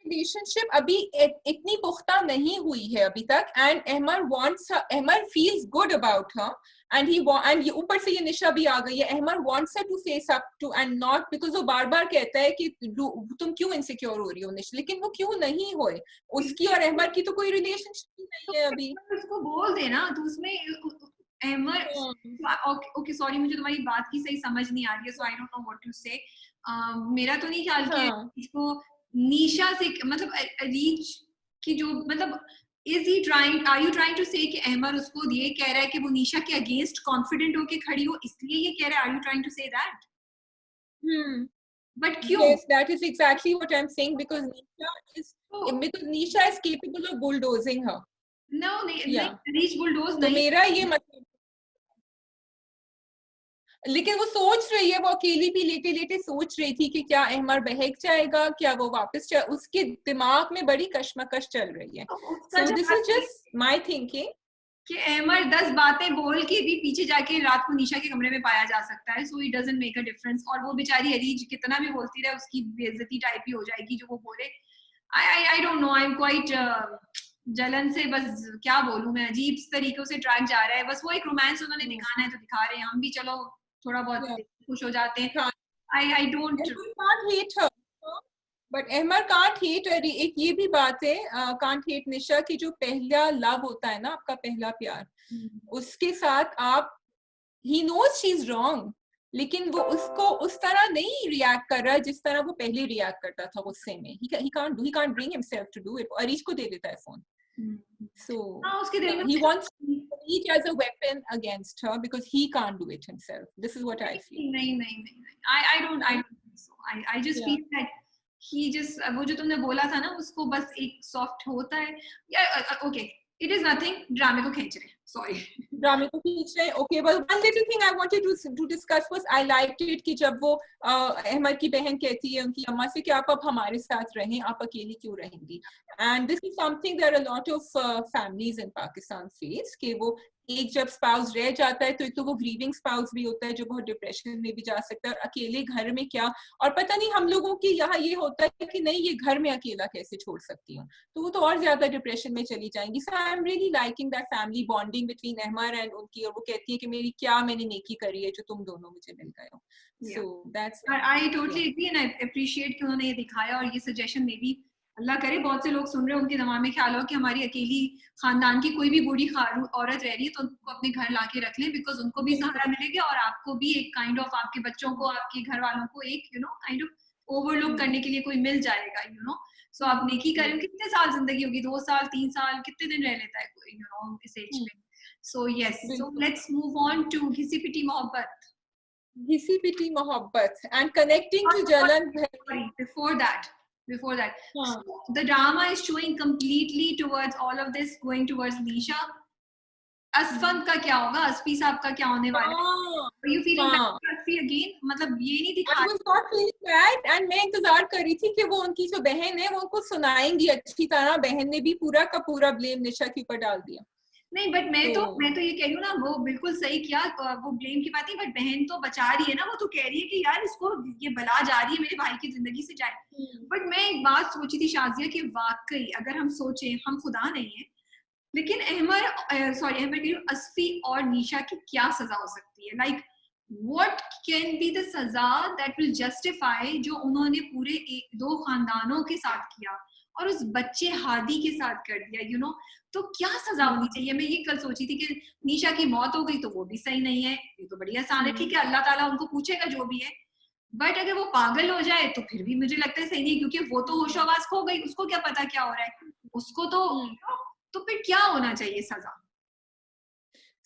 रिलेशनशिप अभी इतनी पुख्ता नहीं हुई है अभी तक, and Ahmar feels good about her, and ये ऊपर से ये निशा भी आ गई है, Ahmar wants her to face up to and not, because वो बार बार कहता है कि तुम क्यों इनसिक्योर हो रही हो निशा, लेकिन वो क्यों नहीं होए, उसकी और अहमर की तो कोई रिलेशनशिप नहीं है अभी। उसको बोल देना, तो उसमें अहमर, ओके सॉरी मुझे तुम्हारी बात की सही समझ नहीं आ रही है, so I don't know what to say. मेरा तो नहीं ख्याल कि इसको निशा से, मतलब अरीज की जो, मतलब is he trying, are you trying to say कि अहमर उसको ये कह रहा है कि वो निशा के अगेंस्ट कॉन्फिडेंट होके खड़ी हो, इसलिए ये कह रहा है? are you trying to say that? But क्यों? Yes, that is exactly what I'm saying, because Nisha is capable of bulldozing her. No, Areej bulldoze तो नहीं। मेरा ये मतलब, लेकिन वो सोच रही है, वो अकेली भी लेटे लेटे सोच रही थी कि क्या अहमर बहक जाएगा, क्या वो वापस उसके दिमाग में बड़ी कश्मकश चल रही है। So this is just my thinking कि अहमर 10 बातें बोल के भी पीछे जाके रात को निशा के कमरे में पाया जा सकता है, so it doesn't make a difference। और वो बेचारी अरीज कितना भी बोलती रहे, उसकी बेइज्जती टाइप ही हो जाएगी जो वो बोले। I don't know, I'm quite जलन से, बस क्या बोलूं मैं, अजीब तरीकों से ट्रैक जा रहा है। बस वो एक रोमांस उन्होंने दिखाना है तो दिखा रहे हैं, हम भी चलो थोड़ा बहुत खुश हो जाते हैं। I don't hate her, but Ahmar can't hate her। एक ये भी बात है, can't hate निशा की जो पहला लव होता है ना, आपका पहला प्यार, उसके साथ आप, he knows she's wrong, लेकिन वो उसको उस तरह नहीं रिएक्ट कर रहा जिस तरह वो पहले रिएक्ट करता था गुस्से में। he can't bring himself to do it। Areej को दे देता है phone. So he wants each as a weapon against her because he can't do it himself। This is what I feel। नहीं, I don't think so। I just feel that he just, वो जो तुमने बोला था ना, उसको बस एक सॉफ्ट होता है या ओके, it is nothing, ड्रामे को खींच रहे हैं, sorry ड्रामे को खींच रहे हैं। Okay, well one little thing I wanted to discuss was I liked it कि जब वो अहमर की बहन कहती है उनकी अम्मा से कि आप अब हमारे साथ रहें, आप अकेली क्यों रहेंगी। And this is something that a lot of families in Pakistan face, कि वो एक जब स्पाउस रह जाता है तो एक तो वो ग्रीविंग स्पाउस भी होता है जो बहुत डिप्रेशन में भी जा सकता है, और अकेले घर में क्या, और पता नहीं हम लोगों की यहाँ ये होता है कि नहीं ये घर में अकेला कैसे छोड़ सकती हूँ, तो वो तो और ज्यादा डिप्रेशन में चली जाएंगी। So I am really liking that family bonding between Ahmer and उनकी, और वो कहती है कि मेरी क्या मैंने नेकी करी है जो तुम दोनों मुझे मिल गए हो। So that's, I totally agree and I appreciate कि उन्होंने ये दिखाया, और ये सजेशन में भी अल्लाह करे बहुत से लोग सुन रहे हैं, उनके दिमाग में ख्याल हो कि हमारी अकेली खानदान की कोई भी बूढ़ी औरत रह रही है तो उनको अपने घर लाके रख लें, बिकॉज उनको भी सहारा मिलेगा और आपको भी एक काइंड ऑफ, आपके बच्चों को, आपके घर वालों को एक काइंड ऑफ ओवरलुक करने के लिए कोई मिल जाएगा। सो आप नेकी करें। कितने साल जिंदगी होगी, 2 साल 3 साल, कितने दिन रह लेता है कोई इस एज में। So yes, so let's move on to Ghisi Piti Mohabbat. Ghisi Piti Mohabbat and connecting to Jalan. Before that, so the drama is showing completely towards all of this, going towards Nisha। असफन का क्या होगा, असफी साहब का क्या होने वाला है? You feeling bad Asfi again? मतलब ये नहीं दिखा। I was not feeling bad, and मैं इंतजार कर रही थी कि वो उनकी जो बहन है वो उनको सुनाएंगी अच्छी तरह। बहन ने भी पूरा का पूरा ब्लेम निशा के ऊपर डाल दिया। नहीं, बट मैं तो ये कह रही हूँ ना, वो बिल्कुल सही किया, वो ब्लेम की बात नहीं, बट बहन तो बचा रही है ना, वो तो कह रही है कि यार इसको ये बला जा रही है, मेरे भाई की जिंदगी से जाए। बट मैं एक बात सोची थी शाजिया कि वाकई अगर हम सोचें, हम खुदा नहीं है, लेकिन अहमर असफी और निशा की क्या सजा हो सकती है? Like what can be the सजा दैट विल जस्टिफाई जो उन्होंने पूरे 2 खानदानों के साथ किया और उस बच्चे हादी के साथ कर दिया, तो क्या सजा होनी चाहिए? मैं ये कल सोची थी कि निशा की मौत हो गई तो वो भी सही नहीं है, ये तो बड़ी आसान है, ठीक है, अल्लाह ताला उनको पूछेगा जो भी है। बट अगर वो पागल हो जाए तो फिर भी मुझे लगता है सही नहीं, क्योंकि वो तो होशोवास खो गई, उसको क्या पता क्या हो रहा है उसको, तो फिर क्या होना चाहिए सजा?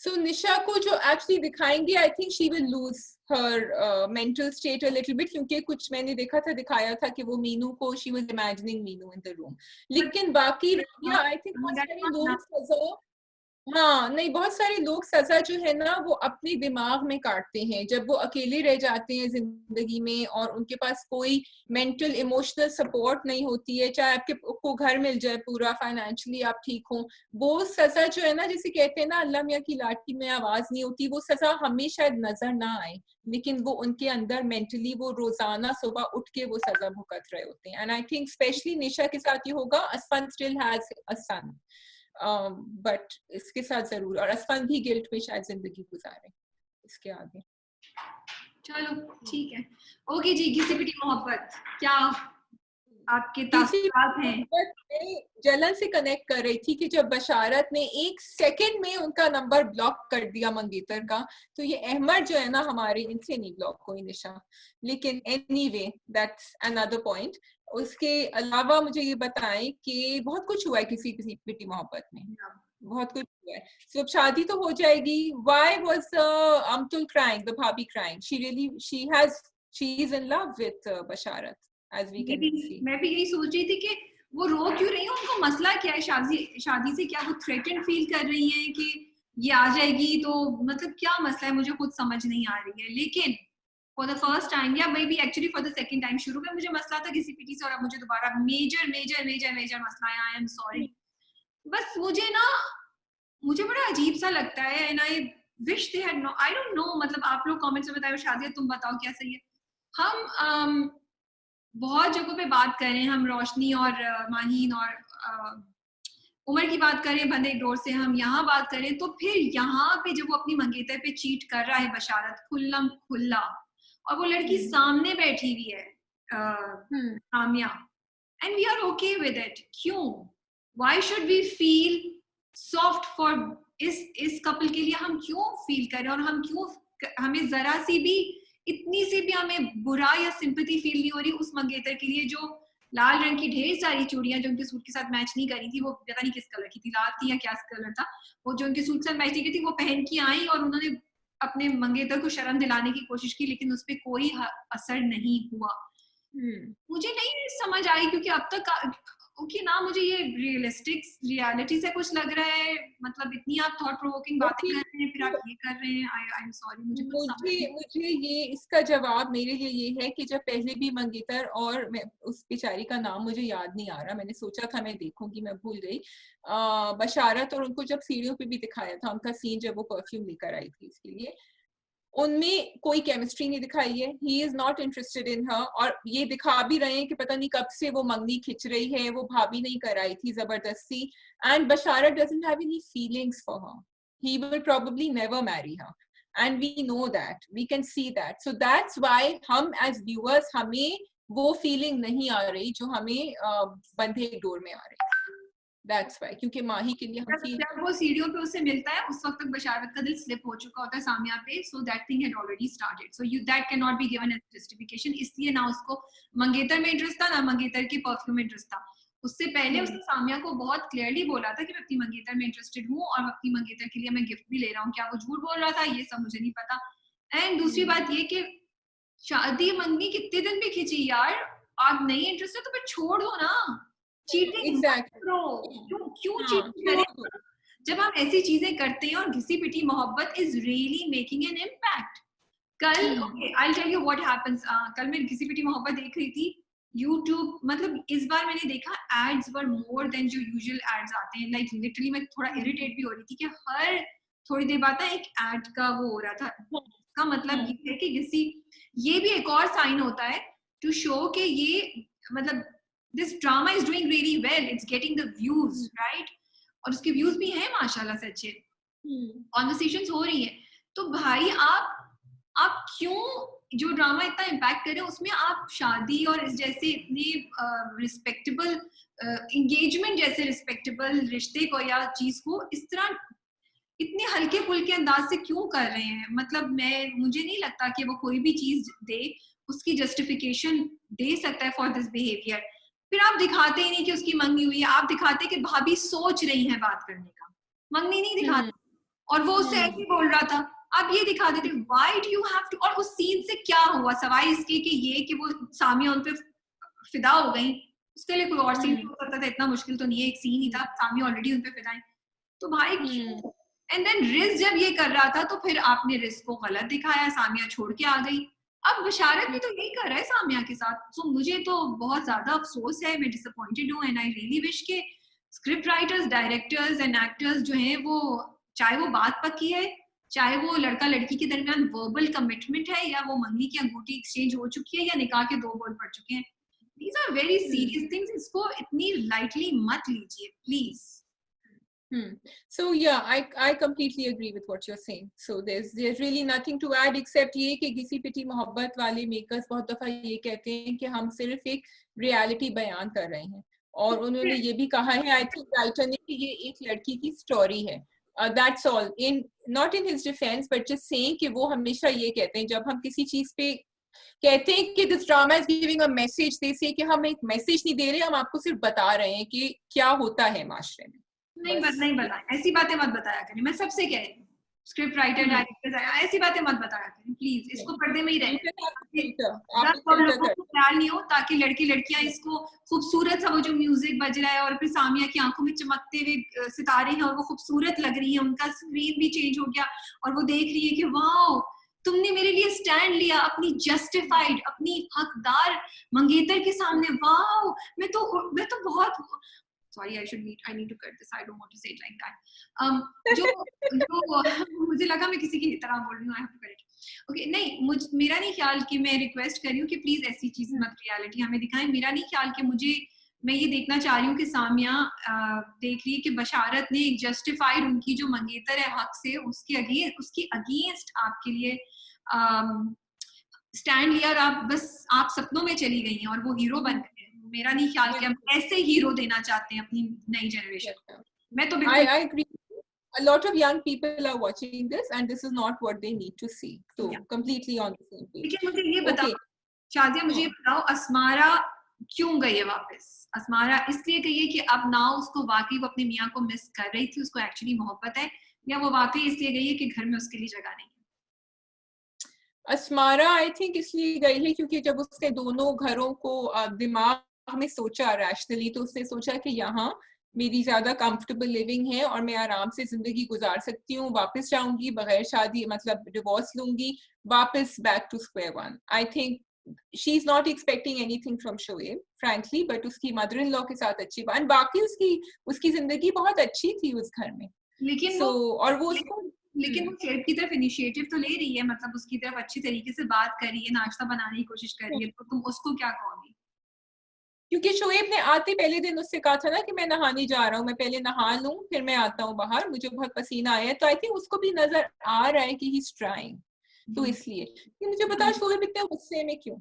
So निशा को जो एक्चुअली दिखाएंगे, आई think she will lose her mental state a little bit, क्योंकि कुछ मैंने देखा था, दिखाया था कि वो मीनू को, she was imagining Meenu in the room. लेकिन बाकी राबिया, आई थिंक बहुत सारे लोग सजा, हाँ नहीं, बहुत सारे लोग सजा जो है ना वो अपने दिमाग में काटते हैं जब वो अकेले रह जाते हैं जिंदगी में, और उनके पास कोई मेंटल इमोशनल सपोर्ट नहीं होती है, चाहे आपके को घर मिल जाए पूरा, फाइनेंशियली आप ठीक हो, वो सजा जो है ना, जैसे कहते हैं ना अल्लाह मियां की लाठी में आवाज नहीं होती, वो सजा हमें शायद नजर ना आए, लेकिन वो उनके अंदर मेंटली वो रोजाना सुबह उठ के वो सजा भुगत रहे होते हैं। And I think specially Nisha के साथ ये होगा, Asfan still has a son, but इसके साथ जरूर, और असफन भी गिल्ट में शायद जिंदगी गुजारे इसके आगे। चलो ठीक है, ओके जी। घिसी-पिटी मोहब्बत, क्या आपके तासुरात हैं? जलन से कनेक्ट कर रही थी कि जब बशारत ने 1 सेकंड में उनका नंबर ब्लॉक कर दिया मंगेतर का, तो ये अहमद जो है ना हमारे, इनसे नहीं ब्लॉक हुई निशा, लेकिन एनीवे दैट्स अनदर पॉइंट। उसके अलावा मुझे ये बताएं कि बहुत कुछ हुआ है किसी पिटी मोहब्बत में, बहुत कुछ हुआ है। So, शादी तो हो जाएगी। Why was Amtul crying, the bhabhi crying? She is in love with Basharat, as we can see. मैं भी यही सोच रही थी कि वो रो क्यों रही है, उनको मसला क्या है शादी से? क्या वो थ्रेटन फील कर रही हैं कि ये आ जाएगी तो, मतलब क्या मसला है, मुझे खुद समझ नहीं आ रही है। लेकिन फॉर द फर्स्ट टाइम, या may be actually for the second time, शुरू में मुझे मसला था किसी पिटी से और अब मुझे दोबारा मेजर मेजर मेजर मेजर मसला है। आई एम सॉरी, बस मुझे बड़ा अजीब सा लगता है, and I wish they had no, I don't know, मतलब आप लोग कमेंट्स में बताओ, शादिया तुम बताओ क्या सही है। हम बहुत जगहों पे बात कर रहे हैं, हम रोशनी और माहीन और उमर की बात करें, बंदे डोर से हम यहाँ बात करें, तो फिर यहाँ पे जब वो अपनी मंगेतर पे चीट कर रहा है बशारत खुल्लम खुल्ला, और वो लड़की सामने बैठी हुई है Samiya, and we are okay with it. क्यों? Why should we feel soft for इस कपल के लिए? हम क्यों फील करें, और हम क्यों, हमें जरा सी भी, इतनी सी भी हमें बुरा या सिंपैथी फील नहीं हो रही उस मंगेतर के लिए जो लाल रंग की ढेर सारी चूड़ियां जो उनके सूट के साथ मैच नहीं करी थी, वो पता नहीं किस कलर की थी, लाल थी या क्या कलर था, वो जो उनके सूट से मैच नहीं करी थी, वो पहन के आई और उन्होंने अपने मंगेतर को शर्म दिलाने की कोशिश की, लेकिन उस पर कोई असर नहीं हुआ। मुझे नहीं समझ आई, क्योंकि अब तक ओके ना, मुझे ये रियलिटी से कुछ लग रहा है, मतलब इतनी आप थॉट प्रोवोकिंग बातें कर रहे हैं, फिर आप ये कर रहे हैं। आई एम सॉरी, मुझे ये इसका जवाब मेरे लिए ये है कि जब पहले भी मंगेतर, और मैं उस बेचारी का नाम मुझे याद नहीं आ रहा, मैंने सोचा था मैं देखूंगी, मैं भूल गई, बशारत और उनको जब सीढ़ियों पे भी दिखाया था उनका सीन, जब वो परफ्यूम लेकर आई थी इसके लिए, उनमें कोई केमिस्ट्री नहीं दिखाई है, he is not interested in her, और ये दिखा भी रहे हैं कि पता नहीं कब से वो मंगनी खिंच रही है, वो भाभी नहीं कराई थी जबरदस्ती, and Basharat doesn't have any feelings for her, he will probably never marry her, and we know that, we can see that, so that's why हम as viewers, हमें वो फीलिंग नहीं आ रही जो हमें बंधे डोर में आ रही, that's why, क्योंकि माही के लिए हम जब वो सीढ़ियों पे उससे मिलता है उस वक्त तक बशारत का दिल स्लिप हो चुका होता है सामिया पे, so that thing had already started, so that cannot be given as justification। इसलिए ना उसको मंगेतर में इंटरेस्ट था, ना मंगेतर के परफ्यूम में इंटरेस्ट था। उससे पहले उसने सामिया को बहुत क्लियरली बोला था कि मैं अपनी मंगेतर में इंटरेस्टेड हूँ और अपनी मंगेतर के लिए मैं गिफ्ट भी ले रहा हूँ। क्या वो झूठ बोल रहा था, ये सब मुझे नहीं पता। एंड दूसरी बात ये कि शादी मंगनी कितने दिन भी खिंची यार, आप नहीं इंटरेस्टेड तो फिर छोड़ दो ना, चीटिंग क्यों चीटिंग करें? जब हम ऐसी चीजें करते हैं, और Ghisi Piti Mohabbat is really making an impact. कल I tell you what happens, कल मैं घिसी पिटी मोहब्बत देख रही थी YouTube, मतलब इस बार मैंने देखा एड्स वर मोर देन जो यूजुअल एड्स आते हैं, लाइक लिटरली मैं थोड़ा इरिटेट भी हो रही थी कि हर थोड़ी देर बाद एक एड का वो हो रहा था। इसका मतलब ये है कि किसी, ये भी एक और साइन होता है टू शो कि ये, मतलब this drama is doing really well, it's getting the views, right? और उसके व्यूज भी हैं माशाल्लाह से अच्छे, कॉन्वर्सेशंस हो रही है। तो भाई आप क्यों जो ड्रामा इतना इम्पैक्ट करे उसमें आप शादी और इस जैसे इतने रिस्पेक्टेबल एंगेजमेंट जैसे रिस्पेक्टेबल रिश्ते को या चीज को इस तरह इतने हल्के फुल्के अंदाज से क्यों कर रहे हैं? मतलब मुझे नहीं लगता कि वो कोई भी चीज दे उसकी जस्टिफिकेशन दे सकता है फॉर दिस बिहेवियर। फिर आप दिखाते ही नहीं कि उसकी मंगनी हुई है, आप दिखाते कि भाभी सोच रही है बात करने का, मंगनी नहीं दिखाते। और वो उससे ऐसे बोल रहा था। अब ये दिखा देते why do you have to, और उस सीन से क्या हुआ सवाई इसके कि ये कि वो सामिया उन पे फिदा हो गई, उसके लिए कोई और सीन हो सकता था, इतना मुश्किल तो नहीं है, एक सीन ही था, सामिया ऑलरेडी उन पे फिदा है, तो भाई क्यों? एंड देन रिज जब ये कर रहा था तो फिर आपने रिज को गलत दिखाया, सामिया छोड़ के आ गई। अब बशारत भी तो यही कर रहा है सामिया के साथ, तो मुझे तो बहुत ज्यादा अफसोस है, मैं डिसअपॉइंटेड हूँ, एंड आई रियली विश के script writers, directors and actors जो हैं वो, चाहे वो बात पक्की है, चाहे वो लड़का लड़की के दरमियान वर्बल कमिटमेंट है, या वो मंगनी की अंगूठी एक्सचेंज हो चुकी है, या निकाह के 2 बोल पड़ चुके हैं, these are very serious things, इसको इतनी lightly मत लीजिए please. So yeah, I completely agree with what you're saying. So there's really nothing to add except ये कि घिसी पिटी मोहब्बत वाले मेकर्स बहुत दफा ये कहते हैं कि हम सिर्फ एक रियलिटी बयान कर रहे हैं, और उन्होंने ये भी कहा है, आई थिंक राइटर ने, कि ये एक लड़की की स्टोरी है। That's all. Not in his defense, but just saying कि वो हमेशा ये कहते हैं जब हम किसी चीज पे कहते हैं कि this drama is giving a message, they say कि हम एक मैसेज नहीं दे रहे, हम आपको सिर्फ बता रहे हैं कि क्या होता है माशरे में। नहीं बताएं, ऐसी बातें मत बताया करें, मैं सबसे कह रही हूँ, स्क्रिप्ट राइटर, डायरेक्टर, ऐसी बातें मत बताया करें प्लीज, इसको पर्दे में ही रहने ख्याल नहीं हो, ताकि लड़के लड़कियां इसको खूबसूरत सा, वो जो म्यूजिक बज रहा है और फिर सामिया की आंखों में चमकते हुए सितारे हैं और वो खूबसूरत लग रही है, उनका स्क्रीन भी चेंज हो गया और वो देख रही है कि वाओ तुमने मेरे लिए स्टैंड लिया, अपनी जस्टिफाइड, अपनी हकदार मंगेतर के सामने, वाओ मैं तो बहुत, sorry I need to cut this, I don't want to say it like that, जो मुझे लगा मैं किसी की तरह बोल रही हूँ, I have to cut it. Okay, नहीं, मेरा नहीं ख्याल कि मैं रिक्वेस्ट कर रही हूँ कि प्लीज ऐसी चीज मत रियलिटी हमें दिखाएं, मेरा नहीं ख्याल कि मैं ये देखना चाह रही हूँ कि सामिया देख रही है कि बशारत ने एक जस्टिफाइड, उनकी जो मंगेतर है हक से, उसकी अगेंस्ट आपके लिए स्टैंड लिया, और आप सपनों में चली गई हैं और वो हीरो बन गए। मेरा नहीं ख्याल कि हम ऐसे हीरो देना चाहते हैं अपनी नई जनरेशन को। मैं तो बिल्कुल I agree. A lot of young people are watching this and this is not what they need to see. So completely on the same page. लेकिन मुझे ये बताओ शादिया, मुझे बताओ अस्मारा क्यों गई है वापस? अस्मारा इसलिए गई है कि अब ना उसको वाकई वो अपने मियाँ को मिस कर रही थी, उसको एक्चुअली मोहब्बत है, या वो वाकई इसलिए गई है कि घर में उसके लिए जगह नहीं है? अस्मारा आई थिंक इसलिए गई है क्योंकि जब उसने दोनों घरों को दिमाग में सोचा रैशनली, तो उसने सोचा कि यहाँ मेरी ज्यादा कंफर्टेबल लिविंग है और मैं आराम से जिंदगी गुजार सकती हूँ, वापस जाऊंगी बगैर शादी, मतलब डिवोर्स लूंगी, वापस back to square one. I think she is not expecting anything from Shoaib frankly, but उसकी मदर इन लॉ के साथ अच्छी बात, बाकी उसकी जिंदगी बहुत अच्छी थी उस घर में। लेकिन और वो उसको लेकिन वो शोएब की तरफ इनिशिएटिव तो ले रही है, मतलब उसकी तरफ अच्छी तरीके से बात कर रही है, नाश्ता बनाने की कोशिश कर रही है, तो तुम उसको क्या कहोगी? क्योंकि शोएब ने आते पहले दिन उससे कहा था ना कि मैं नहाने जा रहा हूँ, मैं पहले नहा लूं फिर मैं आता हूँ बाहर, मुझे बहुत पसीना आया है, तो आई थिंक उसको भी नजर आ रहा है कि ही इज ट्राइंग। तो इसलिए कि मुझे बता शोएब इतने गुस्से में क्यों,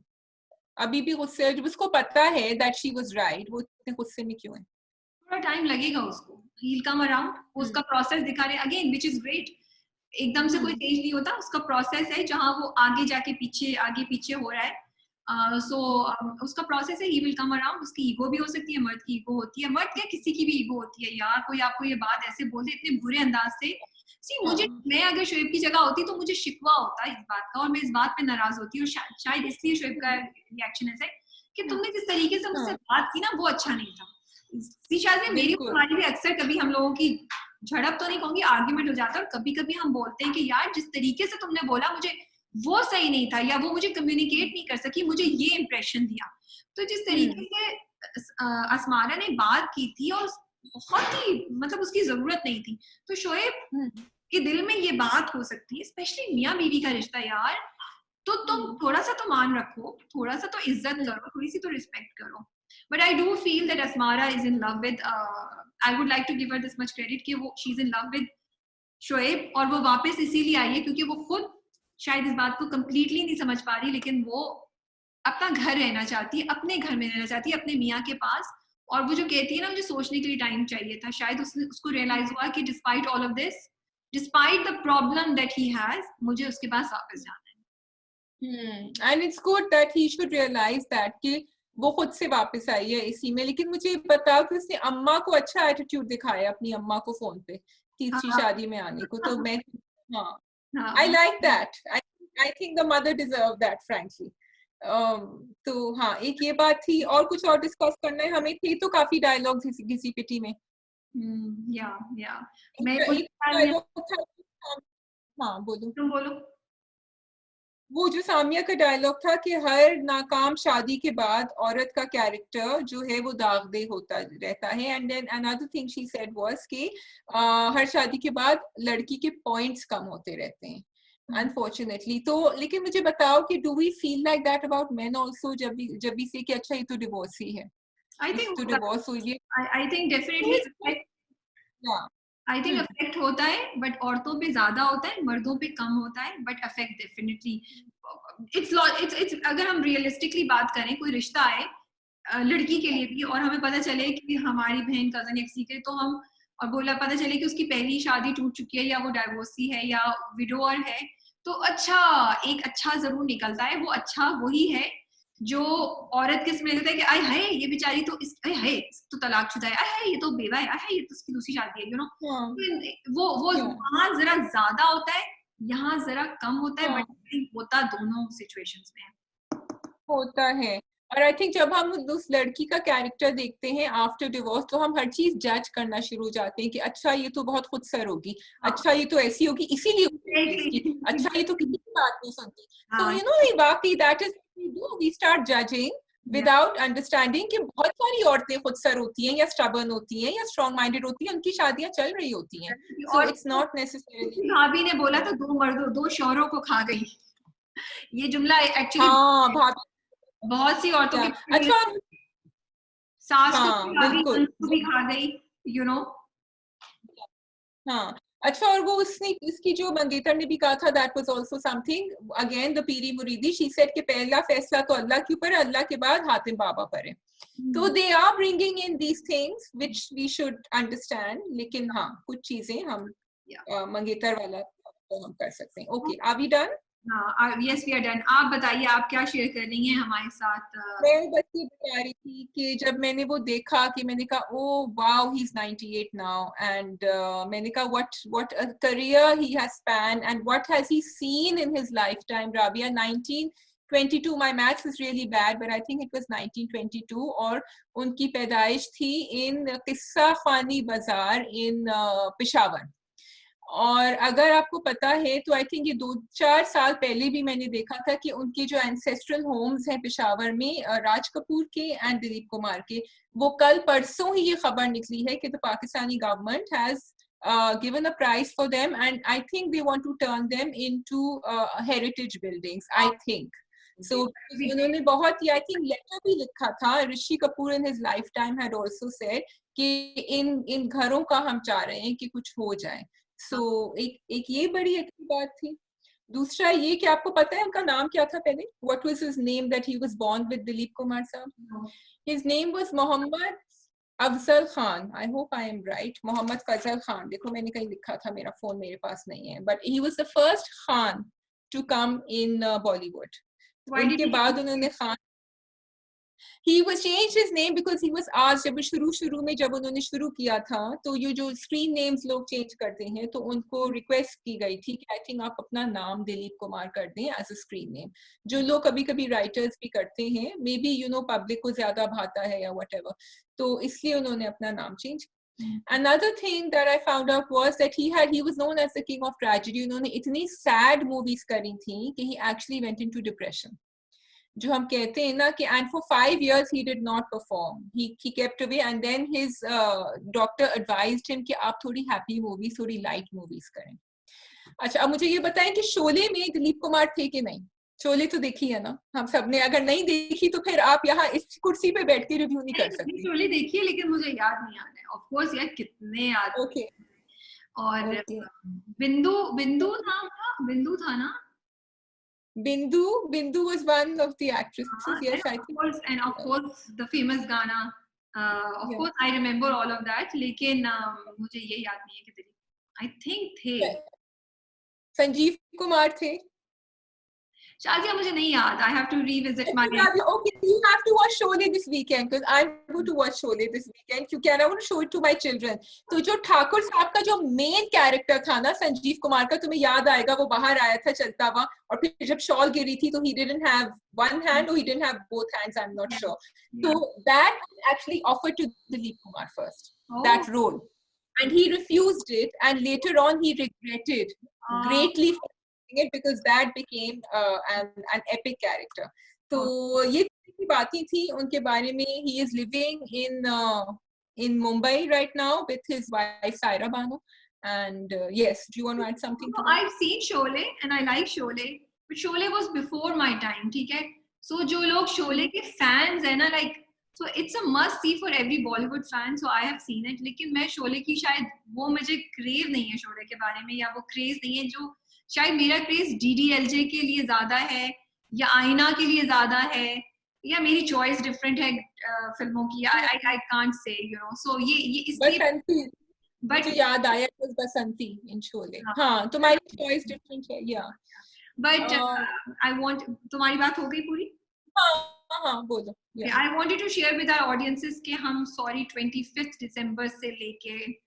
अभी भी गुस्से, जब उसको पता है दैट शी वाज राइट, वो इतने गुस्से में क्यों है? थोड़ा टाइम लगेगा उसको, ही विल कम अराउंड, उसका प्रोसेस दिखा रहे अगेन व्हिच इज ग्रेट। एकदम से कोई चेंज नहीं होता, उसका प्रोसेस है जहां वो आगे जाके आगे पीछे हो रहा है। उसका प्रोसेस है, ही विल कम अराउंड। उसकी ईगो भी हो सकती है, मर्द की ईगो होती है, मर्द क्या किसी की भी ईगो होती है यार, कोई आपको ये बात ऐसे बोल दे इतने बुरे अंदाज से। मैं अगर शोएब की जगह होती तो मुझे शिकवा होता इस बात का, और मैं इस बात पे नाराज होती, और शायद इसलिए शोएब का रिएक्शन ऐसा है कि तुमने जिस तरीके से मुझसे बात की ना वो अच्छा नहीं था। शायद मेरी तुम्हारी भी अक्सर कभी हम लोगों की झड़प तो नहीं कहूंगी, आर्ग्यूमेंट हो जाता है, और कभी कभी हम बोलते हैं कि यार जिस तरीके से तुमने बोला मुझे वो सही नहीं था, या वो मुझे कम्युनिकेट नहीं कर सकी, मुझे ये इंप्रेशन दिया। तो जिस तरीके से अस्मारा ने बात की थी, और बहुत ही मतलब उसकी जरूरत नहीं थी, तो शोएब के दिल में ये बात हो सकती है, स्पेशली मियाँ बीवी का रिश्ता यार, तो तुम थोड़ा सा तो मान रखो, थोड़ा सा तो इज्जत करो, थोड़ी सी तो रिस्पेक्ट करो। But I do feel that Asmara is in love with, I would like to give her this much credit कि वो she's in love with Shoaib, और वो वापस इसीलिए आई है क्योंकि वो खुद शायद इस बात को completely नहीं समझ पा रही, लेकिन वो अपना घर रहना चाहती है, अपने घर में रहना चाहती है, अपने मियाँ के पास। और वो जो कहती है ना मुझे सोचने के लिए टाइम चाहिए था, शायद उसको रियलाइज हुआ कि despite all of this, despite the problem that he has, मुझे उसके पास वापस जाना है। And it's good that he should realize that कि वो खुद से वापस आई है इसी में। लेकिन मुझे बताओ कि उसने अम्मा को अच्छा एटीट्यूड दिखाया अपनी अम्मा को फोन पे तीसरी हाँ शादी में आने को, तो मैं हाँ हाँ I like that. I think the mother deserved that, frankly. तो हाँ, एक ये बात थी। और कुछ और डिस्कस करना है हमें? थी तो काफी डायलॉग घिसी पिटी में। या मैं कुछ एक डायलॉग था, हाँ बोलो। तुम बोलो। वो जो सामिया का डायलॉग था कि हर नाकाम शादी के बाद औरत का कैरेक्टर जो है वो दागदे होता रहता है, and then another thing she said was कि हर शादी के बाद लड़की के पॉइंट्स कम होते रहते हैं अनफॉर्चुनेटली। तो लेकिन मुझे बताओ कि do we feel like that about men also, जब भी से कि अच्छा ये तो डिवोर्सी है, आई इस तो थिंक डिवोर्स हुई है। I think definitely I think affect होता है, बट औरतों पे ज्यादा होता है, मर्दों पे कम होता है, बट अफेक्ट डेफिनेटली इट्स अगर हम रियलिस्टिकली बात करें, कोई रिश्ता आए लड़की के लिए भी, और हमें पता चले कि हमारी बहन कजन या किसी के, तो हम और बोला पता चले कि उसकी पहली शादी टूट चुकी है या वो डाइवोर्सी है या विडोअर है, तो अच्छा एक अच्छा जरूर निकलता है। वो अच्छा वही है जो औरत के इसमें लगता है कि आय हाय ये बेचारी तो इस आय हाय तो तलाकशुदा है, आय हाय ये तो बेवा है, आय हाय ये तो उसकी दूसरी शादी है, यू नो। वो वहां जरा ज्यादा होता है, यहाँ जरा कम होता है, बट होता दोनों सिचुएशंस में होता है। और आई थिंक जब हम उस लड़की का कैरेक्टर देखते हैं आफ्टर डिवोर्स, तो हम हर चीज जज करना शुरू हो जाते हैं कि अच्छा ये तो बहुत खुदसर होगी, अच्छा ये तो ऐसी होगी इसीलिए अच्छा ये तो किसी की बात नहीं सुनती। तो यू नो वाकई that is we start judging without understanding कि बहुत सारी औरतें खुदसर होती हैं या स्टबर्न होती हैं या स्ट्रॉन्ग माइंडेड होती हैं, उनकी शादियां चल रही होती हैं। So it's not necessarily. भाभी ने बोला तो दो मर्दों दो शौहरों को खा गई, ये जुमला एक्चुअली हाँ भाभी, बहुत सी औरतों के अच्छा सास को हाँ भी खा गई, बिल्कुल, नंद को भी खा गई, यू नो। हाँ अच्छा। और वो उसने इसकी जो मंगेतर ने भी कहा था, that was also something again the पीरी मुरीदी, शी सेड कि पहला फैसला तो अल्लाह के ऊपर है, अल्लाह के बाद हातिम बाबा पर है। तो they are bringing in these things which we should understand. लेकिन हाँ कुछ चीजें हम मंगेतर वाला तो हम कर सकते हैं। Okay, are we done? हाँ यस वी आर डन। आप बताइए आप क्या शेयर कर रही हैं हमारे साथ? मैं बस ये बता रही थी कि जब मैंने वो देखा कि मैंने कहा oh wow he is 98 now, and मैंने कहा what a career he has span and what has he seen in his life time. Rabia 1922, my maths is really bad but I think it was 1922, और उनकी पैदाइश थी इन किस्सा खानी बाजार इन पेशावर। और अगर आपको पता है तो आई थिंक ये 2-4 साल पहले भी मैंने देखा था कि उनके जो एंसेस्ट्रल होम्स हैं पेशावर में, राज कपूर के एंड दिलीप कुमार के, वो कल परसों ही ये खबर निकली है कि the Pakistani government has given a prize for them and I think they want to turn them into heritage buildings, I think so। उन्होंने बहुत ही आई थिंक लेटर भी लिखा था। Rishi Kapoor in his lifetime had also said कि इन घरों का हम चाह रहे हैं कि कुछ हो जाए। सो एक ये बड़ी अच्छी बात थी। दूसरा ये कि आपको पता है उनका नाम क्या था पहले? What was his name that he was born with, Dilip Kumar साहब? His name was Mohammad Afzal Khan. I hope I am right। Mohammad फजल खान। देखो मैंने कहीं लिखा था, मेरा फोन मेरे पास नहीं है, but he was the first Khan to come in Bollywood। उनके बाद उन्होंने Khan he was changed his name because he was asked, जब शुरू में जब उन्होंने शुरू किया था तो ये जो स्क्रीन नेम्स लोग चेंज करते हैं तो उनको रिक्वेस्ट की गई थी कि आई थिंक आप अपना नाम दिलीप कुमार कर दें एज अ स्क्रीन नेम, जो लोग कभी कभी राइटर्स भी करते हैं, may be you know public को ज्यादा भाता है या व्हाटएवर, तो इसलिए उन्होंने अपना नाम change. Another thing that I found out was that he was known as the king of tragedy। उन्होंने इतनी sad movies करी थी कि he actually went into depression, जो हम कहते हैं ना कि and for 5 years he did not perform, he kept away and then his doctor advised him कि आप थोड़ी happy movies, थोड़ी light movies करें। अच्छा, अब मुझे ये बताएं कि शोले में दिलीप कुमार थे कि नहीं? शोले तो देखी है ना हम सब ने, अगर नहीं देखी तो फिर आप यहाँ इस कुर्सी पे बैठ के रिव्यू नहीं कर सकती। शोले देखी है लेकिन मुझे याद नहीं आ रहा है। ऑफ कोर्स यार कितने याद। ओके और बिंदु बिंदु नाम था, बिंदु था ना? Bindu was one of the actresses, yes I think, and of course the famous गाना, of course I remember all of that, लेकिन मुझे ये याद नहीं है कि दिलीप आई थिंक थे। संजीव कुमार थे। शाजिया मुझे नहीं याद. I have to revisit my. Okay, you have to watch Sholay this weekend because I'm going to watch Sholay this weekend क्योंकि I want to show it to my children. तो जो ठाकुर साहब का जो मेन कैरेक्टर था ना संजीव कुमार का, तुम्हें याद आएगा वो बाहर आया था चलता हुआ और फिर जब शॉल गिरी थी तो he didn't have one hand or he didn't have both hands, I'm not sure. So that was actually offered to Dilip Kumar first, that role, and he refused it, and later on he regretted greatly it because that became an epic character. तो ये की बातें थी उनके बारे में. He is living in Mumbai right now with his wife Saira Banu, and yes, do you want to add something to that? I've seen Sholay and I like Sholay, but Sholay was before my time, ठीक है. So जो लोग Sholay के fans हैं ना, like, so it's a must see for every Bollywood fan. So I have seen it. लेकिन मैं Sholay की शायद वो मुझे crave नहीं है Sholay के बारे में, या वो craze नहीं है जो शायद मेरा क्रेज DDLJ के लिए ज्यादा है या आईना के लिए ज्यादा है, या मेरी चॉइस डिफरेंट है फिल्मों की. I can't say, you know. So ये इसलिए बट याद आया was बसंती in Sholay. हाँ, तुम्हारी चॉइस डिफरेंट है. Yeah, but I want, तुम्हारी बात हो गई पूरी? हाँ बोलो. I wanted to share with our audiences कि हम 25th December से लेके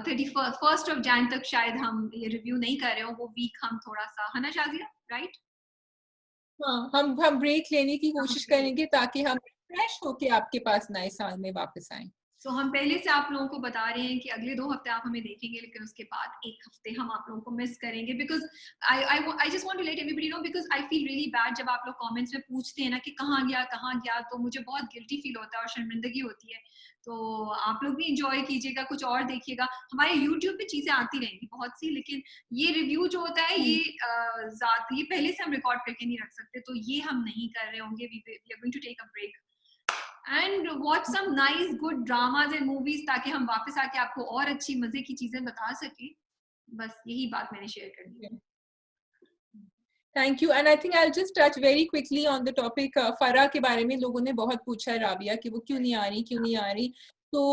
31st of Jan तक शायद हम ये रिव्यू नहीं कर रहे हो. वो वीक हम थोड़ा सा, है ना शाजिया, राइट? हाँ, हम ब्रेक लेने की कोशिश करेंगे ताकि हम फ्रेश होके आपके पास नए साल में वापस आएं. So, हम पहले से आप लोगों को बता रहे हैं कि अगले 2 हफ्ते आप हमें देखेंगे, लेकिन उसके बाद 1 हफ्ते हम आप लोगों को मिस करेंगे. Because I just want to let everybody know, because I feel really bad जब आप लोग कमेंट्स में पूछते हैं ना कि कहाँ गया, तो मुझे बहुत गिल्टी फील होता है और शर्मिंदगी होती है. तो आप लोग भी इंजॉय कीजिएगा, कुछ और देखिएगा. हमारे YouTube पे चीजें आती रहेंगी बहुत सी, लेकिन ये रिव्यू जो होता है ये पहले से हम रिकॉर्ड करके नहीं रख सकते, तो ये हम नहीं कर रहे होंगे. We are going to take a break and watch some nice good dramas and movies ताकि हम वापस आके आपको और अच्छी मजे की चीजें बता सके. बस यही बात मैंने शेयर करनी है. Thank you, and I think I'll just touch very quickly on the topic. फरा के बारे में लोगों ने बहुत पूछा है राबिया कि वो क्यों नहीं आ रही. So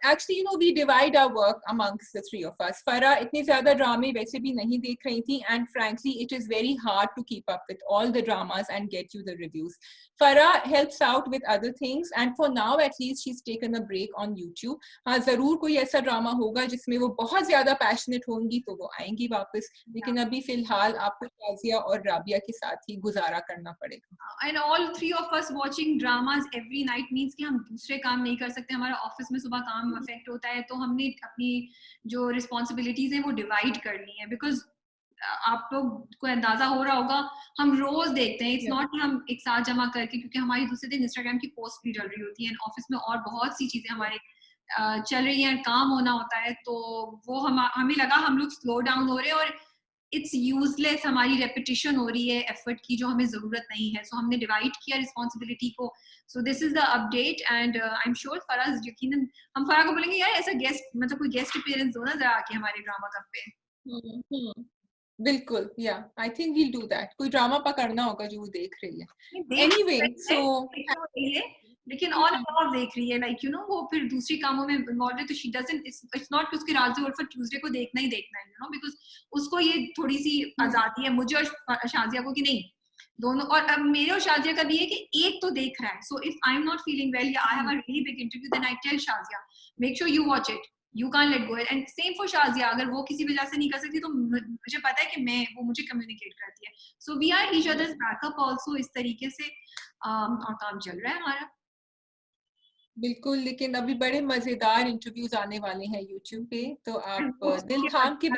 actually, you know, we divide our work amongst the 3 of us. Farah इतने ज़्यादा ड्रामे वैसे भी नहीं देख रही थी, and frankly, it is very hard to keep up with all the dramas and get you the reviews. Farah helps out with other things, and for now, at least, she's taken a break on YouTube. हाँ, ज़रूर कोई ऐसा drama होगा जिसमें वो बहुत ज़्यादा passionate होंगी तो वो आएंगी वापस. लेकिन अभी फिलहाल आपको शाजिया और राबिया के साथ ही गुजारा करना पड़ेगा. And all 3 of us watching dramas every night means कि हम दूसरे काम नहीं कर सकते. हमारा ऑफिस में सुबह काम अफेक्ट होता है, तो हमने अपनी जो रिस्पॉन्सिबिलिटीज हैं वो डिवाइड करनी है. बिकॉज आप लोग को अंदाजा हो रहा होगा हम रोज देखते हैं. इट्स नॉट कि हम एक साथ जमा करके, क्योंकि हमारी दूसरे दिन इंस्टाग्राम की पोस्ट भी डल रही होती है, ऑफिस में और बहुत सी चीजें हमारे चल रही हैं, काम होना होता है. तो वो हमें लगा हम लोग स्लो डाउन हो रहे हैं और इट्स यूजलेस, हमारी रेपिटेशन हो रही है एफर्ट की जो हमें जरूरत नहीं है. सो हमने डिवाइड किया रिस्पॉन्सिबिलिटी को. So this is the update, and I am sure Farah यकीनन हम फराह को बोलेंगे यार ऐसा गेस्ट, मतलब कोई गेस्ट अपीयरेंस दो ना जरा आके हमारे ड्रामा कप पे. बिल्कुल, या I think we'll do that. कोई ड्रामा पकड़ना होगा जो वो देख रही है. एनीवे, सो लेकिन ऑन एंड ऑफ देख रही है, लाइक यू नो, वो फिर दूसरी कामों में इन्वॉल्व है, तो शी डजंट, इट्स नॉट कि उसके रात से उल्फत ट्यूसडे को देखना ही देखना है, यू नो, बिकॉज उसको ये थोड़ी सी आजादी है. मुझे और शाजिया को कि नहीं, दोनों. और अब मेरे और शाजिया का भी है कि एक तो देख रहा है. So if I am not feeling well या I have a really big interview, then I tell Shazia make sure you watch it, you can't let go. And same for Shazia, अगर वो किसी वजह से नहीं कर सकती तो मुझे पता है कि वो मुझे communicate करती है. So we are each other's backup also. इस तरीके से और काम चल रहा है हमारा. बिल्कुल, लेकिन अभी बड़े मजेदार इंटरव्यूज आने वाले हैं YouTube पे, तो आप दिल थाम के.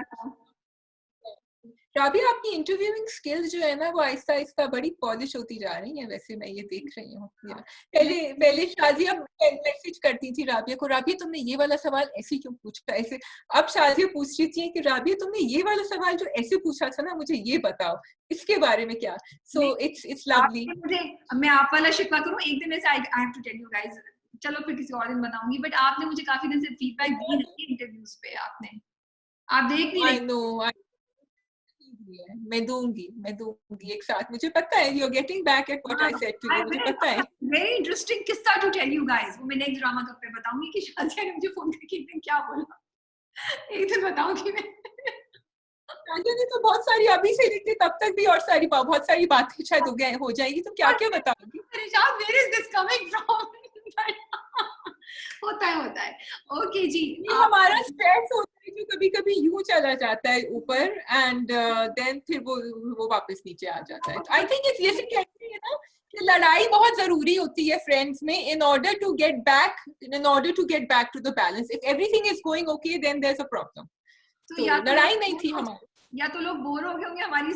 राबिया, आपकी इंटरव्यूइंग स्किल्स जो है ना वो आहिस्ता आहिस्ता बड़ी पॉलिश होती जा रही है. वैसे मैं ये देख रही हूँ. पहले शाजिया मैसेज करती थी राबिया को, राबिया तुमने ये वाला सवाल ऐसे क्यों पूछा ऐसे. अब शाजिया पूछ रही थी कि राबिया तुमने ये वाला सवाल जो ऐसे पूछा था ना, मुझे ये बताओ इसके बारे में क्या. So it's lovely. मैं आप वाला शिकवा करूँ एक दिन ऐसे, I have to tell you guys, चलो फिर किसी और दिन बताऊंगी. बट आपने मुझे काफी दिन से फीडबैक दी नहीं इंटरव्यूज पे. आप देख नहीं रहे. मैं दूंगी एक साथ. मुझे पता है you are getting back at what I said to you. मुझे पता है. वेरी इंटरेस्टिंग किस्सा टू टेल यू गाइस. वो मैं नेक्स्ट ड्रामा कप पे बताऊंगी कि शाजिया ने मुझे फोन करके एक दिन क्या बोला. एक दिन बताऊंगी मैं. शाजिया ने तो बहुत सारी अभी से लेके तब तक भी और सारी बहुत सारी बातें शायद हो जाएगी, तो क्या क्या बताओगी? where is this coming from? होता है ओके जी। ये हमारा स्ट्रेस होता है जो कभी कभी यूं चला जाता है ऊपर एंड देन फिर वो वापस नीचे आ जाता है। आई थिंक इट्स जैसे कहते हैं ना कि लड़ाई बहुत जरूरी होती है फ्रेंड्स में in order to get back to the balance. If everything is going okay then there is a problem. तो लड़ाई नहीं थी हमारी, या तो लोग बोर हो गए होंगे हमारी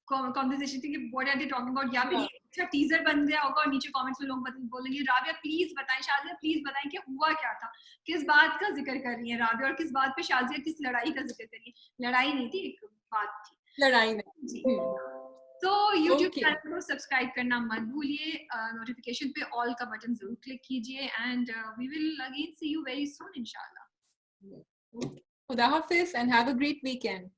कॉन्वर्सेशन थी कि what are they talking about, या फिर अच्छा टीजर बन गया होगा और नीचे कमेंट्स में लोग बोलेंगे राबिया प्लीज बताएं, शाजिया प्लीज बताएं कि हुआ क्या था, किस बात का जिक्र कर रही है राबिया और किस बात पे शाजिया किस लड़ाई का जिक्र कर रही है। लड़ाई नहीं थी, एक बात थी, लड़ाई नहीं जी। तो YouTube चैनल को सब्सक्राइब करना मत भूलिए, नोटिफिकेशन पे ऑल का बटन जरूर क्लिक कीजिए and we will again see you very soon इंशाल्लाह। खुदा हाफिज and have a great weekend.